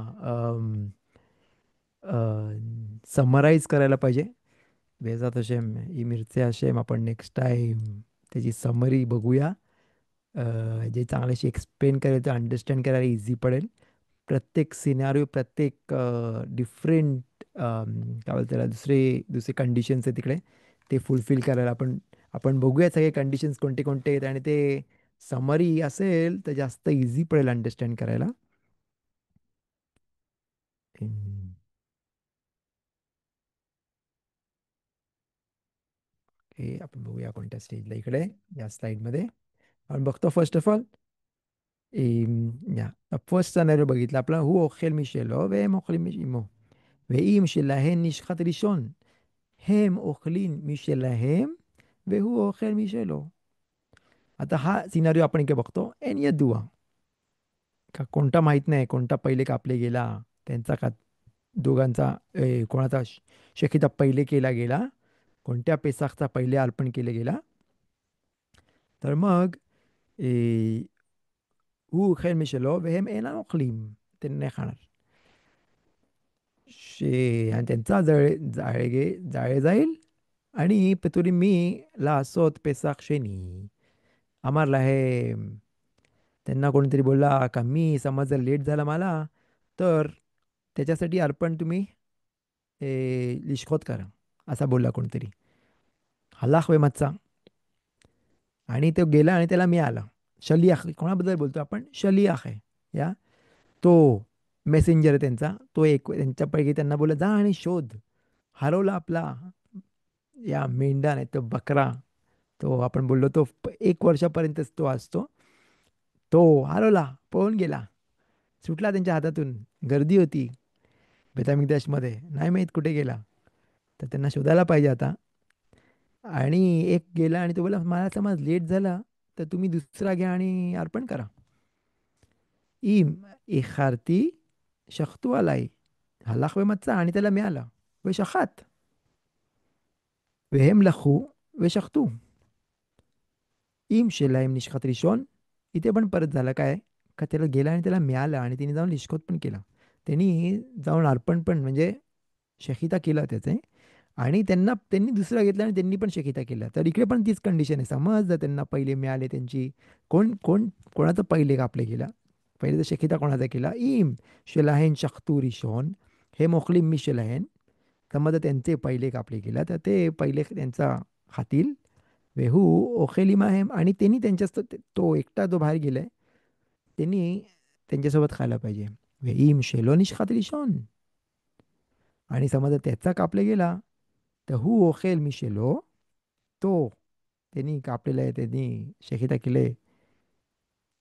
समराईज करायला पाहिजे. बेजात हशेम ई मिरचे हशेम आपण नेक्स्ट टाइम त्याची समरी बघूया. जे चांगल्याशी एक्सप्लेन करेल ते अंडरस्टँड करायला इझी पडेल. प्रत्येक सिनारिओ, प्रत्येक डिफरंट काय बोलतात त्याला दुसरे दुसरे कंडिशन्स आहे तिकडे, ते फुलफिल करायला आपण आपण बघूया सगळे कंडिशन्स कोणते कोणते आहेत. आणि ते समरी असेल तर जास्त इझी पडेल अंडरस्टँड करायला. हम्म. हे आपण बघूया कोणत्या स्टेजला. इकडे या स्लाइडमध्ये आपण बघतो फर्स्ट ऑफ ऑल या फर्स्ट सिनारिओ बघितला आपला. הוא אוכל משלו והם אוכלים עמו. ואם שלהם נשחט ראשון, הם אוכלים משלהם והוא אוכל משלו. आता हा सिनारिओ आपण इकडे बघतो. एन यदुआ का कोणता माहित नाही, कोणता पहिले कापले गेला त्यांचा का दोघांचा कोणाचा शकीता पहिले केला गेला, कोणत्या पेसाखचा पहिले अर्पण केले गेला. तर मग הוא אוכל משלו והם אינם אוכלים, त्यांनी नाही खाणार. आणि त्यांचा जाळे जाईल. आणि पतुरी मी लासोत पेसाख शेनी. आम्हाला लहेम त्यांना कोणीतरी बोलला का मी समज जर लेट झाला मला, तर त्याच्यासाठी अर्पण तुम्ही लिशखोत करा, असा बोलला कोणतरी. हलाख वे मच्चा. आणि तो गेला आणि त्याला मिळाला. शलियाख कोणाबद्दल बोलतो आपण, शलियाख आहे या. तो मेसेंजर आहे त्यांचा. तो एक त्यांच्यापैकी त्यांना बोलला जा आणि शोध. हरवला आपला या मेंढा नाही तो बकरा. तो आपण बोललो तो 1 वर्षापर्यंतच तो असतो. तो हरवला, पळून गेला, सुटला त्यांच्या हातातून. गर्दी होती बेतामिकदाशमध्ये, नाही माहीत कुठे गेला. तर त्यांना शोधायला पाहिजे आता. आणि एक गेला आणि तो बोला मला समज लेट झाला तर तुम्ही दुसरा घ्या आणि अर्पण करा. इम इखारती शख्तू आलाई. हलाख वे मच्चा आणि त्याला मिळाला. वे शखात वहेम लखू वे शख्तू. इम शेलाइम निष्खात रिशोन. इथे पण परत झालं काय का त्याला गेला आणि त्याला मिळालं आणि तिने जाऊन निष्कोत पण केला. त्यांनी जाऊन अर्पण पण म्हणजे शहिता केला त्याचे. आणि त्यांनी दुसरा घेतला आणि त्यांनी पण शकिता केला. तर इकडे पण तीच कंडिशन आहे. समज जर त्यांना पहिले मिळाले त्यांची, कोण कोण कोणाचं पहिले कापले गेला, पहिले तर शकिता कोणाचा केला, इम शेलाहेन शख्तू रिशोन हे मोकलीम मी शेलाहेन. समजा जर त्यांचे पहिले कापले गेला तर ते पहिले त्यांचा खातील. वेहू ओखेलिमा हेम, आणि त्यांनी तो एकटा जो बाहेर गेलाय त्यांनी त्यांच्यासोबत खायला पाहिजे. वेईम शेलोनिश खातील रिशोन, आणि समजा जर त्याचा कापले गेला तर हू ओखेल मी शेलो, तो त्यांनी कापलेला आहे, त्यांनी शकिता केले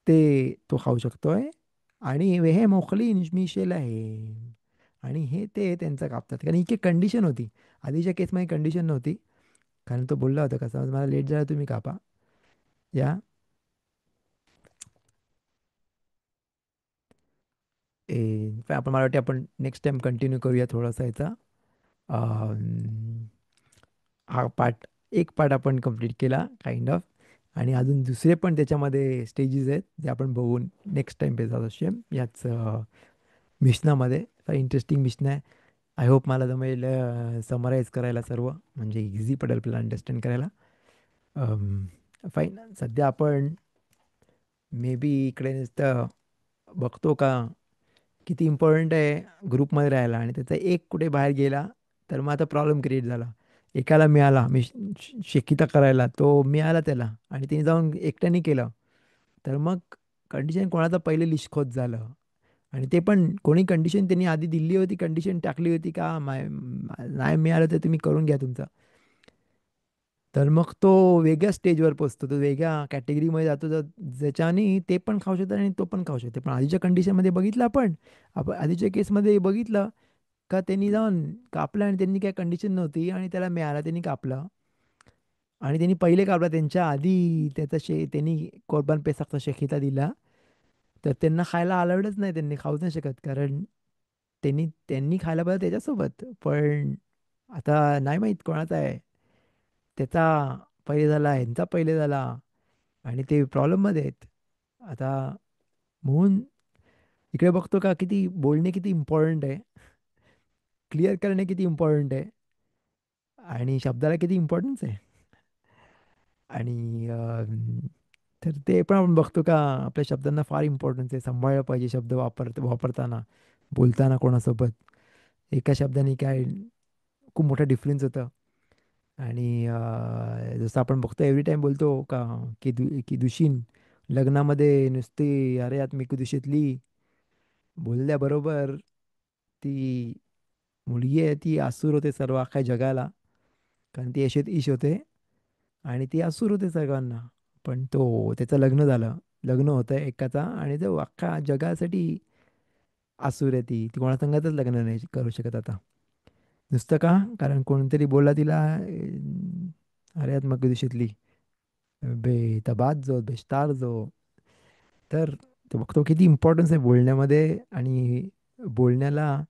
ते तो खाऊ शकतोय. आणि वेहे मोकली निशमिशेल आहे, आणि हे ते त्यांचं कापतात. कारण ही कंडिशन होती, आधीच्या केसमध्ये कंडिशन नव्हती. कारण तो बोलला होता, कसा मला लेट झाला तुम्ही कापा. या आपण मला वाटते आपण नेक्स्ट टाइम कंटिन्यू करूया थोडासा याचा. अं, हा पार्ट, एक पार्ट आपण कंप्लीट केला काइंड ऑफ. आणि अजून दुसरे पण त्याच्यामध्ये स्टेजेस आहेत जे आपण बघून नेक्स्ट टाइम बेजात शेम याच मिशनामध्ये. इंटरेस्टिंग मिशन आहे. आय होप मला जमेल समराईज करायला सर्व, म्हणजे इझी पडेल आपल्याला अंडरस्टँड करायला. फाईन. सध्या आपण मे बी इकडे नुसतं बघतो का किती इम्पॉर्टंट आहे ग्रुपमध्ये राहायला, आणि त्याचा एक कुठे बाहेर गेला तर मग आता प्रॉब्लेम क्रिएट झाला. एकाला मिळाला शिक्षिता करायला, तो मिळाला त्याला आणि त्याने जाऊन एकट्याने केलं, तर मग कंडिशन कोणाचं पहिले लिस्ट होत झालं. आणि ते पण कोणी कंडिशन त्यांनी आधी दिली होती, कंडिशन टाकली होती का नाही मिळालं तर तुम्ही करून घ्या तुमचं. तर मग तो वेगळ्या स्टेजवर पोचतो, तो वेगळ्या कॅटेगरीमध्ये जातो, ज्याच्याने ते पण खाऊ शकतात आणि तो पण खाऊ शकतो. पण आधीच्या कंडिशनमध्ये बघितलं आपण आधीच्या केसमध्ये बघितलं का त्यांनी जाऊन कापलं आणि त्यांनी काय कंडिशन नव्हती आणि त्याला मिळाला, त्यांनी कापलं. आणि त्यांनी पहिले कापला त्यांच्या आधी त्याचा त्यांनी कोरबान पेसाचा शेखिता दिला, तर त्यांना खायला अलाउडच नाही, त्यांनी खाऊच नाही शकत. कारण त्यांनी त्यांनी खायला पाहिजे त्याच्यासोबत. पण आता नाही माहीत कोणाचा आहे, त्याचा पहिले झाला, ह्यांचा पहिले झाला, आणि ते प्रॉब्लेममध्ये आहेत आता. म्हणून इकडे बघतो का किती बोलणे किती इम्पॉर्टंट आहे, क्लिअर करणे किती इम्पॉर्टंट आहे, आणि शब्दाला किती इम्पॉर्टन्स आहे. आणि तर ते पण आपण बघतो का आपल्या शब्दांना फार इम्पॉर्टन्स आहे, सांभाळलं पाहिजे शब्द वापरताना, बोलताना कोणासोबत. एका शब्दाने काय खूप मोठा डिफरन्स होतं. आणि जसं आपण बघतो एव्हरी टाइम बोलतो का की दुशीन लग्नामध्ये नुसती अरे यात मी कुदुशीतली बोलल्याबरोबर ती मुलगी आहे ती आसूर होते सर्व अख्ख्या जगाला. कारण ती अशीत ईश होते आणि ती आसूर होते सर्वांना. पण त्याचं लग्न झालं, लग्न होतं एकाचा, आणि तो अख्खा जगासाठी आसूर आहे. ती ती कोणा संगतच लग्न नाही करू शकत आता. नुसतं का कारण कोणतरी बोलला तिला अरे यात मग दिशतली बेतबाद बेशतार तर तो बघतो किती इम्पॉर्टन्स आहे बोलण्यामध्ये, आणि बोलण्याला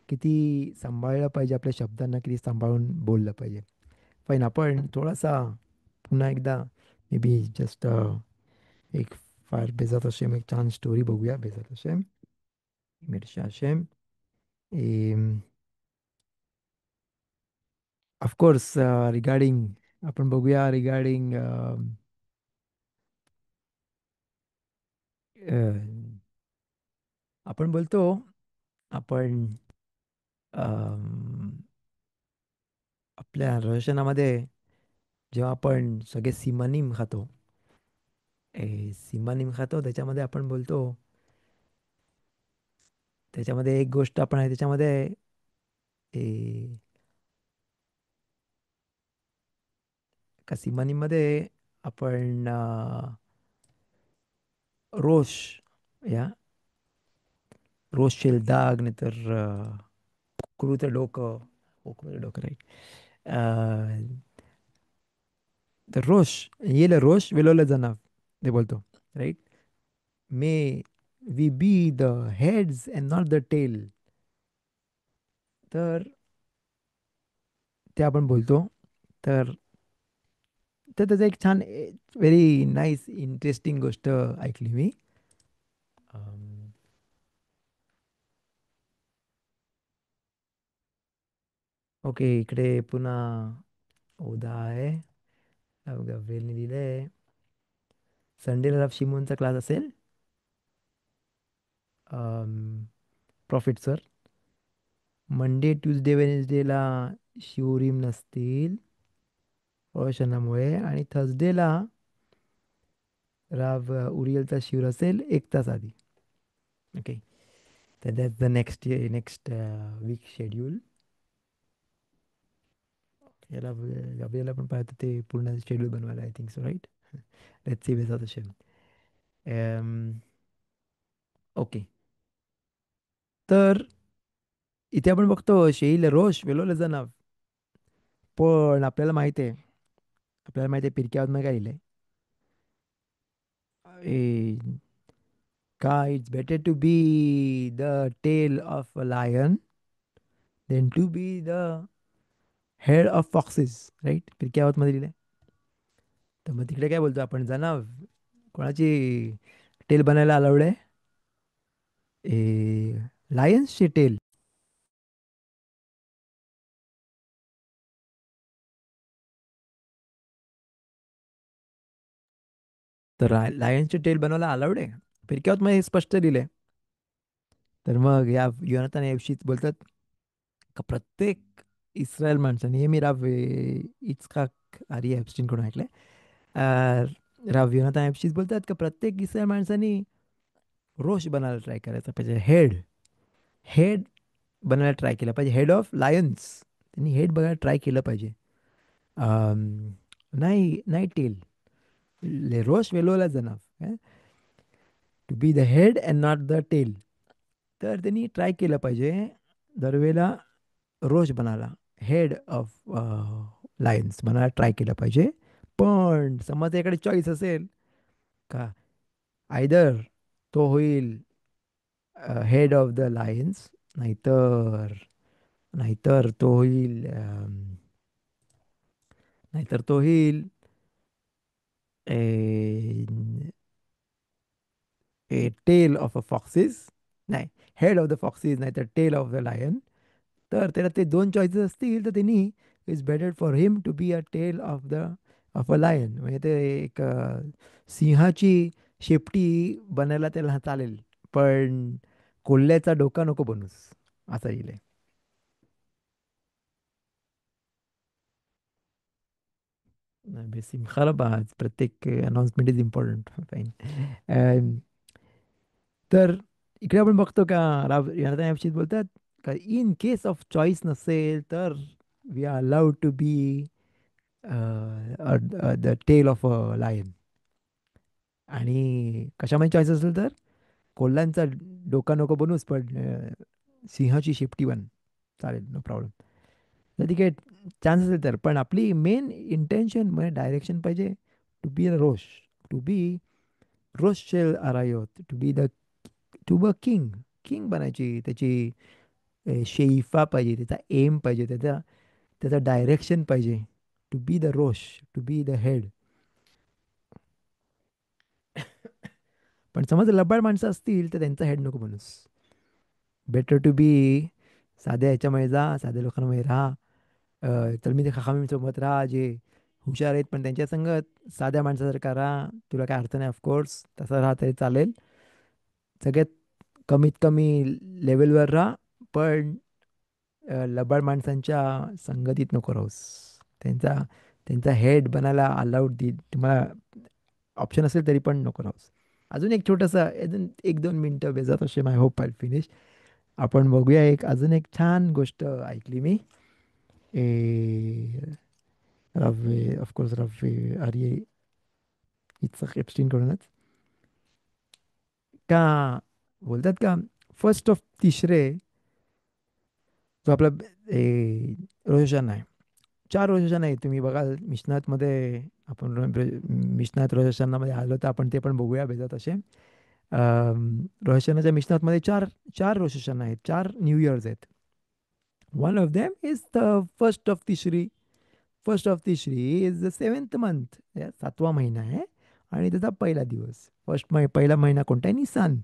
किती सांभाळलं पाहिजे, आपल्या शब्दांना किती सांभाळून बोललं पाहिजे. पण आपण थोडासा पुन्हा एकदा मे बी जस्ट एक फार बेजात हशेम एक छान स्टोरी बघूया. बेजात हशेम, मिरशा हशेम, ऑफकोर्स रिगार्डिंग, आपण बघूया रिगार्डिंग आपण बोलतो, आपण अम, आपल्या रचनामध्ये जेव्हा आपण सगळे सिमानिम खातो, सिमानिम खातो त्याच्यामध्ये आपण बोलतो, त्याच्यामध्ये एक गोष्ट आपण आहे त्याच्यामध्ये ए, का सिमानिममध्ये आपण रोष, या रोष दाग नाही तर कुकृचं डोकं, कुकृचं डोकं राईट. तर रोष येलं रोष वेलोलं जनाव ते बोलतो, right. May we be the heads and not the tail. तर ते आपण बोलतो. तर तर त्याचं एक छान व्हेरी नाईस इंटरेस्टिंग गोष्ट ऐकली मी. अम, ओके, इकडे पुन्हा उदा आहे. गब्रिएलने लिहिलंय, संडेला शिमोनचा क्लास असेल. Profit sir. मंडे ट्यूजडे वेनेसडेला शिवरिम नसतील प्रवचनामुळे, आणि थर्सडेला राव उरियलचा शिवर असेल 1 तास आधी. ओके, तर that's the next week schedule. याला पण पाहतो ते पूर्ण शेड्यूल बनवायला, I think so, right. Let's see बेस शेम. ओके, तर इथे आपण बघतो शेईल रोष वेलोल जनाव. पण आपल्याला माहिती आहे पिरक्यावर काय लिहिलंय. ए, का it's better to be the tail of a lion than to be the head of foxes, right. पिरक्यावत मध्ये लिहिलंय. तर मग तिकडे काय बोलतो आपण, जनाव कोणाची टेल बनायला अलाउड आहे? लायन्सची टेल. तर लायन्सची टेल बनवायला अलाउड आहे, फिरक्यावत मध्ये हे स्पष्ट लिहिलंय. तर मग या योनातान एफशीच बोलतात का प्रत्येक इस्रायल माणसाने, हे मी राव इचकाक आर्य एप्स्टीन कडून ऐकलंय. राव योनातान एफशीच बोलतात का प्रत्येक इस्रायल माणसाने रोष बनायला ट्राय करायचा पाहिजे. हेड हेड बनायला ट्राय केला पाहिजे, हेड ऑफ लायन्स. त्यांनी हेड बघायला ट्राय केलं पाहिजे. अम, नाही नाही टेल. रोष वेलोला जनाफ, to be the head and not the tail. तर त्यांनी ट्राय केलं पाहिजे दरवेळेला रोष बनायला, हेड ऑफ लायन्स बनायला ट्राय केलं पाहिजे. पण समज याकडे चॉईस असेल का, आयदर तो होईल हेड ऑफ द लायन्स, नाहीतर नाहीतर तो होईल नाहीतर तो होईल a tail of a foxes. नाही, हेड ऑफ द फॉक्सिस नाहीतर टेल ऑफ द लायन. तर त्याला ते दोन चॉईसेस असतील तर त्यांनी it's better for him to be a tail of a lion. म्हणजे ते एक सिंहाची शेपटी बनायला त्याला चालेल, पण कोल्ह्याचा डोका नको बनूस, असं येईल. सिम्खाला बा प्रत्येक अनाउन्समेंट इज इम्पॉर्टंट. फाईन. तर इकडे आपण बघतो का राव यांना बोलतात का इन केस ऑफ चॉईस नसेल तर we are allowed to be the tail of a lion. आणि कशामध्ये चॉईस असेल तर कोल्ह्यांचा डोका नको बनूस, पण सिंहाची शेपटी बन, चालेल, नो प्रॉब्लेम. तर ठीक आहे, चान्स असेल तर. पण आपली मेन इंटेन्शन म्हणजे डायरेक्शन पाहिजे टू बी द रोष, टू बी रोशेल आरायोत, टू बी किंग. किंग बनायची त्याची शेइफा पाहिजे, त्याचा एम पाहिजे, त्याचा त्याचा डायरेक्शन पाहिजे. टू बी द रोश, टू बी द हेड. पण समज लबाड माणसं असतील तर त्यांचा हेड नको बनूस. बेटर टू बी साध्या ह्याच्यामध्ये जा, साध्या लोकांमध्ये राहा. तर मी ते सोबत राहा जे हुशार आहेत, पण त्यांच्या संगत साध्या माणसासारखा राहा. तुला काय अर्थ नाही, ऑफकोर्स तसं राहा तरी चालेल. सगळ्यात कमीत कमी लेवलवर राहा, पण लबाड माणसांच्या संगतीत नको राहूस. त्यांचा त्यांचा हेड बनायला अलाउड दे तुम्हाला, ऑप्शन असेल तरी पण नको राहूस. अजून एक छोटंसं, अजून 1-2 मिनटं बेजात असे, माय होप आय फिनिश. आपण बघूया अजून एक छान गोष्ट ऐकली मी. ए रव्वे, ऑफकोर्स रव्वे आर्य इत्सक एप्स्टीन कडूनच. का बोलतात का फर्स्ट ऑफ तिसरे, जो आपला रोजाना आहे. 4 रोजाना आहे, तुम्ही बघाल मिशनातमध्ये. आपण मिशनात रोजानामध्ये आलो तर आपण ते पण बघूया बेजात असे. रोशानाच्या मिशनातमध्ये चार चार रोशाना आहेत, 4 न्यू इयर्स आहेत. One of them is the first of तिसरी. फर्स्ट ऑफ तिसरी इज द 7th मंथ, 7वा महिना आहे. आणि त्याचा पहिला दिवस, पहिला महिना कोणता आहे, निसान.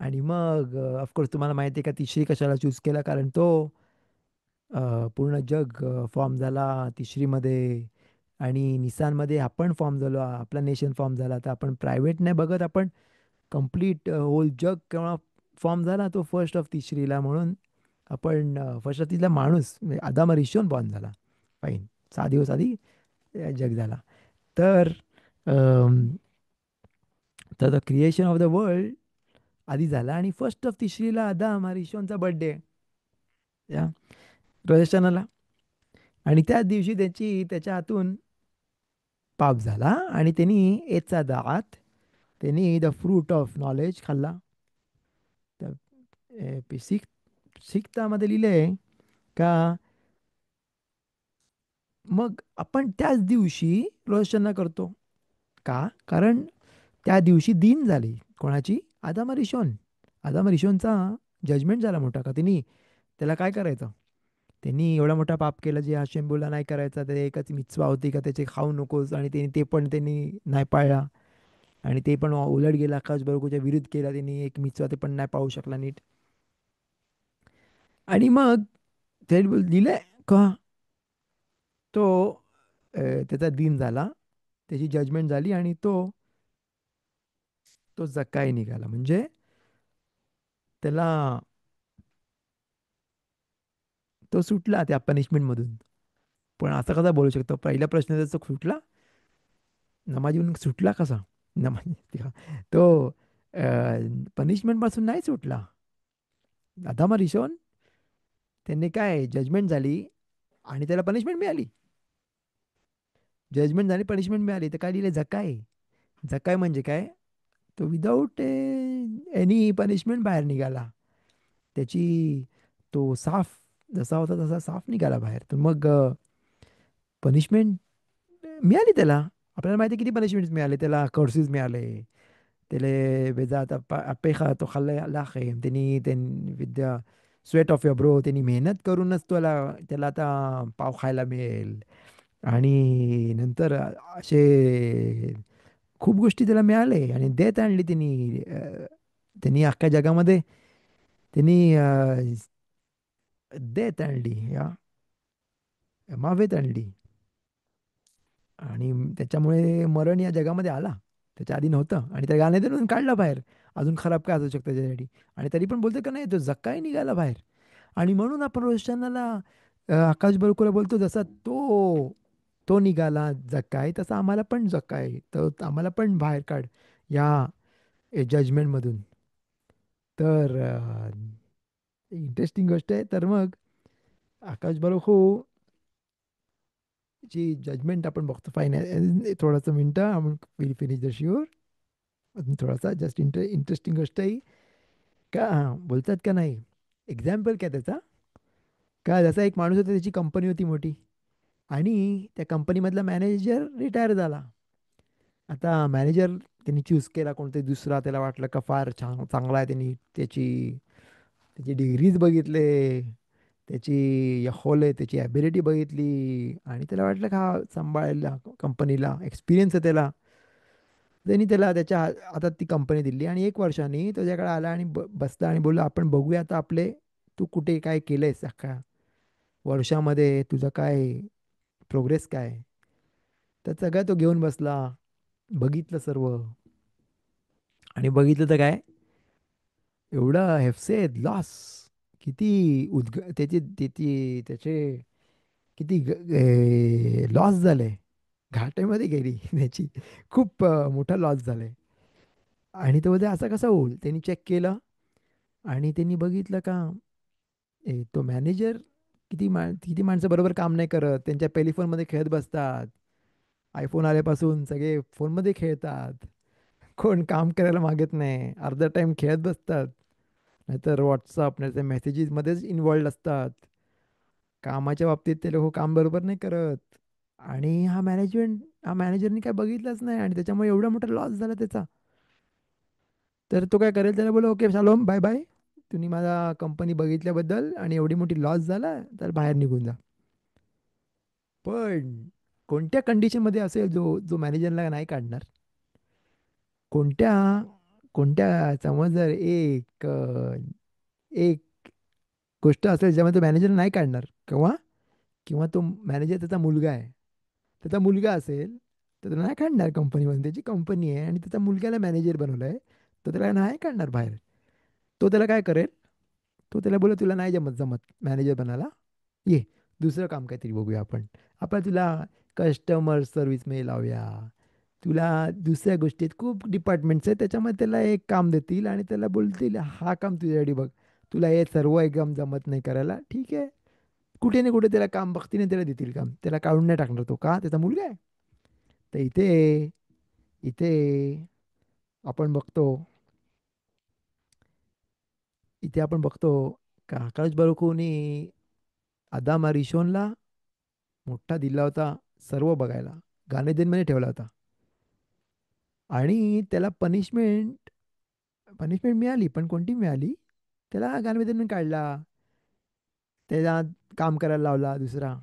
आणि मग ऑफकोर्स तुम्हाला माहिती आहे का तिसरी कशाला चूज केला, कारण तो पूर्ण जग फॉर्म झाला तिसरीमध्ये, आणि निसानमध्ये आपण फॉर्म झालो, आपला नेशन फॉर्म झाला. तर आपण प्रायव्हेट नाही बघत, आपण कम्प्लीट होल जग केव्हा फॉर्म झाला, तो फर्स्ट ऑफ तिसरीला. म्हणून आपण फर्स्ट ऑफ तिसरीला माणूस म्हणजे आदाम रिशोन बॉर्न झाला. फाईन. 6 दिवस आधी जग झाला. तर अम, तर the creation of the world आधी झाला, आणि फर्स्ट ऑफ तिसरीला आदाम हा रिशोनचा बर्थडे या रोज, आणि त्याच दिवशी त्याच्या हातून पाप झाला, आणि त्यांनी एचा दात, त्यांनी द फ्रूट ऑफ नॉलेज खाल्ला. तर शिकतामध्ये लिहिले का, मग आपण त्याच दिवशी रोशना करतो. का? कारण त्या दिवशी दिन झाली कोणाची? आदाम रिशोन. आदाम रिशोनचा जजमेंट झाला मोठा. का त्यांनी, त्याला काय करायचं, त्यांनी एवढा मोठा पाप केला जे हाशेम बोलला नाही करायचा. ते एकच मिtzवा होती का त्याचे खाऊ नकोस, आणि त्यांनी ते पण त्यांनी नाही पाळला. आणि ते पण उलट गेला, आकाश बरोबरच्या विरुद्ध केला त्यांनी एक मिtzवा, ते पण नाही पाळू शकला नीट. आणि मग ते दिलंय का, तो त्याचा दिन झाला, त्याची जजमेंट झाली, आणि तो जक्काई निघाला. म्हणजे त्याला, तो सुटला त्या पनिशमेंटमधून. पण असं कसा बोलू शकतो? पहिला प्रश्न त्याचा सुटला, नमाजीहून सुटला कसा? नमाज तो पनिशमेंट पासून नाही सुटला. अदामा रिशोन, त्यांनी काय जजमेंट झाली आणि त्याला पनिशमेंट मिळाली. जजमेंट झाली, पनिशमेंट मिळाली, तर काय लिहिले? जकाय. जकाय म्हणजे काय? तो विदाऊट एनी पनिशमेंट बाहेर निघाला. त्याची, तो साफ जसा होता तसा साफ निघाला बाहेर. तर मग पनिशमेंट मिळाली त्याला. आपल्याला माहिती आहे किती पनिशमेंट मिळाले त्याला. कर्सेस मिळाले त्याला. बेजात अपेखा तो खाल्ला लाखेम त्यांनी, विद्या स्वेट ऑफ युअर ब्रो, त्यांनी मेहनत करूनच त्याला, आता पाव खायला मिळेल. आणि नंतर असे खूप गोष्टी त्याला मिळाले, आणि देत आणली त्यांनी. त्यांनी अख्ख्या जगामध्ये त्यांनी देत आणली, या मावेत आणली. आणि त्याच्यामुळे मरण या जगामध्ये आला. त्याच्या आधी नव्हतं, आणि त्या गाण्यातून काढला बाहेर. अजून खराब काय असू शकतं त्याच्यासाठी? आणि तरी पण बोलतो का नाही, तो जक्काही निघाला बाहेर. आणि म्हणून आपण रोशनाला, आकाश बरोबर बोलतो, जसा तो निघाला जक्काय, तसा आम्हाला पण जक्काय, तर आम्हाला पण बाहेर काढ या जजमेंटमधून. तर इंटरेस्टिंग गोष्ट आहे. तर मग आकाश बरोबर ची जजमेंट आपण बघतो. फाईन. थोडंसं मिनटं आपण विल फिनिश द शुअर. अजून थोडासा जस्ट इंटरेस्टिंग गोष्ट आहे का, बोलतात का नाही, एक्झाम्पल काय त्याचा, का जसा एक माणूस होता, त्याची कंपनी होती मोठी, आणि त्या कंपनीमधला मॅनेजर रिटायर झाला. आता मॅनेजर त्यांनी चूज केला कोणतरी दुसरा. त्याला वाटलं का फार छान चांगला आहे. त्यांनी त्याची त्याची डिग्रीज बघितले, त्याची होल आहे, त्याची ॲबिलिटी बघितली, आणि त्याला वाटलं का हा सांभाळायला कंपनीला एक्सपिरियन्स आहे त्याला. त्यांनी त्याला आता ती कंपनी दिली, आणि 1 वर्षाने त्याच्याकडे आला, आणि बसला, आणि बोलला आपण बघूया आता आपले, तू कुठे काय केलंयस अख्खा वर्षामध्ये, तुझं काय प्रोग्रेस काय. तर सगळं तो घेऊन बसला, बघितलं सर्व, आणि बघितलं तर काय, एवढा हेफसेद लॉस, किती त्याचे त्याचे किती लॉस झाले, घाट्यामध्ये गेली त्याची. खूप मोठा लॉस झालाय. आणि तो बोलते असं कसं होईल. त्यांनी चेक केलं, आणि त्यांनी बघितलं का, तो मॅनेजर किती माणसं बरोबर काम नाही करत, त्यांच्या टेलिफोनमध्ये खेळत बसतात. आयफोन आल्यापासून सगळे फोनमध्ये खेळतात. कोण काम करायला मागत नाही, अर्धा टाइम खेळत बसतात, नाहीतर व्हॉट्सअप नाहीतर मेसेजेसमध्येच इन्वॉल्ड असतात. कामाच्या बाबतीत ते लोक काम बरोबर नाही करत. आणि हा मॅनेजरनी काय बघितलंच नाही, आणि त्याच्यामुळे एवढा मोठा लॉस झाला त्याचा. तर तो काय करेल, त्याला बोला ओके शालोम बाय बाय, तुम्ही माझा कंपनी बघितल्याबद्दल, आणि एवढी मोठी लॉस झाला, तर बाहेर निघून जा. पण कोणत्या कंडिशनमध्ये असेल जो जो मॅनेजरला नाही काढणार? कोणत्या कोणत्या समज जर एक गोष्ट असेल ज्यामध्ये तो मॅनेजर नाही काढणार, किंवा किंवा तो मॅनेजर त्याचा मुलगा आहे. त्याचा मुलगा असेल तर त्याला नाही काढणार कंपनीमध्ये, त्याची कंपनी आहे आणि त्याच्या मुलग्याला मॅनेजर बनवलं आहे, तर त्याला नाही काढणार बाहेर. तो त्याला काय करेल, तो त्याला बोलला तुला नाही जमत जमत मॅनेजर बनायला, ये दुसरं काम काहीतरी बघूया आपण. आपण तुला कस्टमर सर्व्हिसमध्ये लावूया, तुला दुसऱ्या गोष्टीत खूप डिपार्टमेंट्स आहेत त्याच्यामध्ये त्याला एक काम देतील आणि त्याला बोलतील हा काम तुझ्यासाठी बघ, तुला हे सर्व एकदम जमत नाही करायला, ठीक आहे. कुठे ना कुठे त्याला काम बघतील आणि त्याला देतील काम, त्याला काढून नाही टाकणार, तो का त्याचा मुलगा आहे. तर इथे इथे आपण बघतो इथे आपण बघतो का आकाश बारुखूनी अदामा रिशोनला मोठा दिला होता सर्व बघायला, गानेदेनमध्ये ठेवला होता. आणि त्याला पनिशमेंट पनिशमेंट मिळाली, पण कोणती मिळाली, त्याला गानवेदन काढला, त्याला काम करायला लावला दुसरा.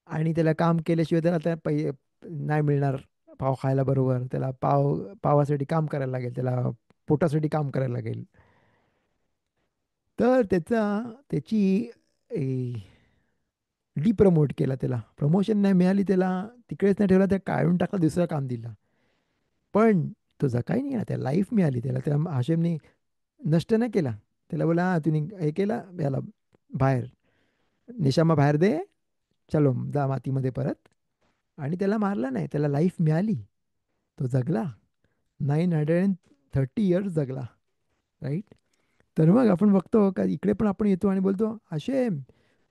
आणि त्याला काम केल्याशिवाय त्याला त्या नाही मिळणार पाव खायला, बरोबर, त्याला पावासाठी काम करायला लागेल, त्याला पोटासाठी काम करायला लागेल. तर त्याची डिप्रमोट केला, त्याला प्रमोशन नाही मिळाली, त्याला तिकडेच नाही ठेवला, त्या काढून टाकला, दुसरं काम दिला. पण तो काही नाही ना, त्या लाईफ मिळाली त्याला, त्या हाशेमनी नष्ट नाही केला. त्याला बोला हा तुम्ही हे केला याला बाहेर, निशामा बाहेर दे, चलो जा मातीमध्ये परत. आणि त्याला मारला नाही, त्याला लाईफ मिळाली, तो जगला, 930 इयर्स जगला, राईट. तर मग आपण बघतो का इकडे पण आपण येतो आणि बोलतो आशेम,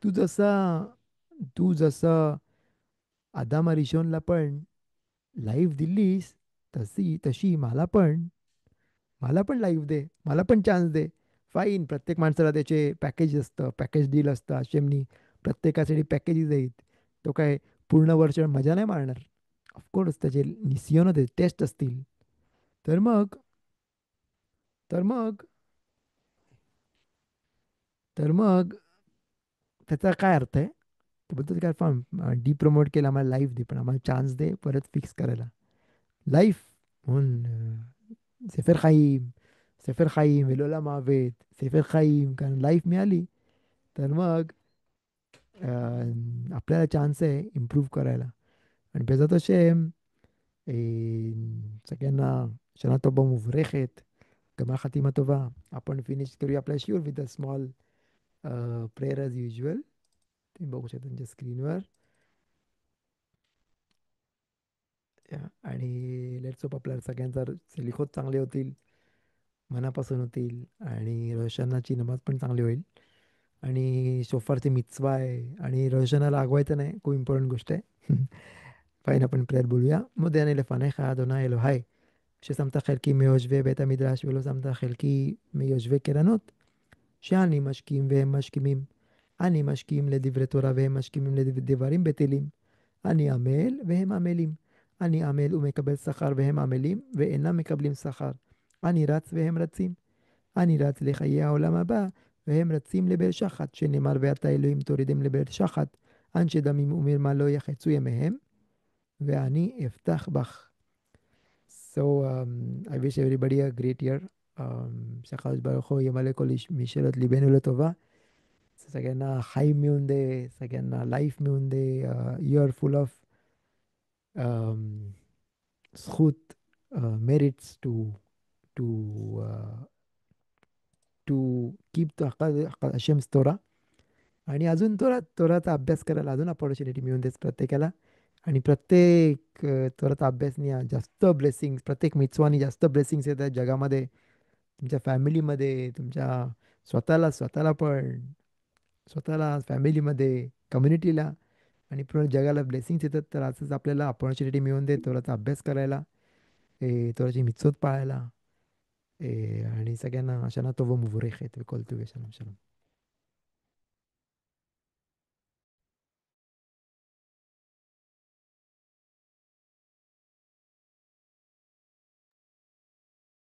तू जसा तू जसं आदामा रिशोनला पण लाईफ दिलीस, तशी तशी मला पण लाईफ दे, मला पण चान्स दे. फाईन, प्रत्येक माणसाला त्याचे पॅकेज असतं, पॅकेज डील असतं, आशेमनी प्रत्येकासाठी पॅकेजेस आहेत. तो काय पूर्ण वर्ष मजा नाही मारणार, ऑफकोर्स त्याचे निसियोन होते, टेस्ट असतील. तर मग तर मग तर मग त्याचा काय अर्थ आहे, तो बोलतो काय फॉर्म डिप्रमोट केला, आम्हाला लाईफ दे, पण आम्हाला चान्स दे परत फिक्स करायला लाईफ. म्हणून सेफर खाईम, सेफर खाईम वेलोला मावेत, सेफर खाईम, कारण लाईफ मिळाली. तर मग आपल्याला चान्स आहे इम्प्रूव्ह करायला. आणि बेजात השם, सगळ्यांना שנה טובה ומבורכת, גמר חתימה טובה. आपण फिनिश करूया आपला शिवर with a small prayer as usual. तुम्ही बघू शकता तुमच्या स्क्रीनवर. आणि लेट्स होप आपल्या सगळ्यांचा लिखोत चांगले होतील, मनापासून होतील, आणि रोशनाची नमाज पण चांगली होईल. आणि शोफारची मिtzवा आहे आणि रोशनाला आगवायचं नाही, खूप इम्पॉर्टंट गोष्ट आहे. फाईन, आपण प्रेयर बोलूया. מודה לפניך אדוני אלוהי, ששמת חלקי מיושבי בית המדרש ולא שמת חלקי מיושבי קרנות, שאני משכים והם משכימים. אני משכים לדברי תורה והם משכימים לדברים בטלים. אני עמל והם עמלים. אני עמל ומקבל שכר והם עמלים ואינם מקבלים שכר. אני רץ והם רצים. אני רץ לחיי העולם הבא והם רצים לבאר שחת, שנאמר ואתה אלוהים תורידם לבאר שחת, אנשי דמים ומרמה לא יחצו ימיהם, ואני אפתח בך. So I wish everybody a great year. שהקדוש ברוך הוא ימלא כל איש משאלות ליבנו לטובה. सगळ्यांना हाय मिळून दे, सगळ्यांना लाईफ मिळून दे, year full of um, zchut, merits to keep the Hashem's Torah. आणि अजून तोराचा अभ्यास करायला अजून अपॉर्च्युनिटी मिळून देत प्रत्येकाला. आणि प्रत्येक तोराचा अभ्यासनी जास्त ब्लेसिंग्स, प्रत्येक मिtzवानी जास्त ब्लेसिंग्स येतात जगामध्ये, तुमच्या फॅमिलीमध्ये, तुमच्या स्वतःला पण, स्वतःला, फॅमिलीमध्ये, कम्युनिटीला, आणि पूर्ण जगाला ब्लेसिंग्स येतात. तर असंच आपल्याला अपॉर्च्युनिटी मिळून दे तोराचा अभ्यास करायला, तोराची मिtzवत पाळायला. आणि सगळ्यांना शना तोवा मुबरेख आहेत, विकॉल तुवे शनम शनम.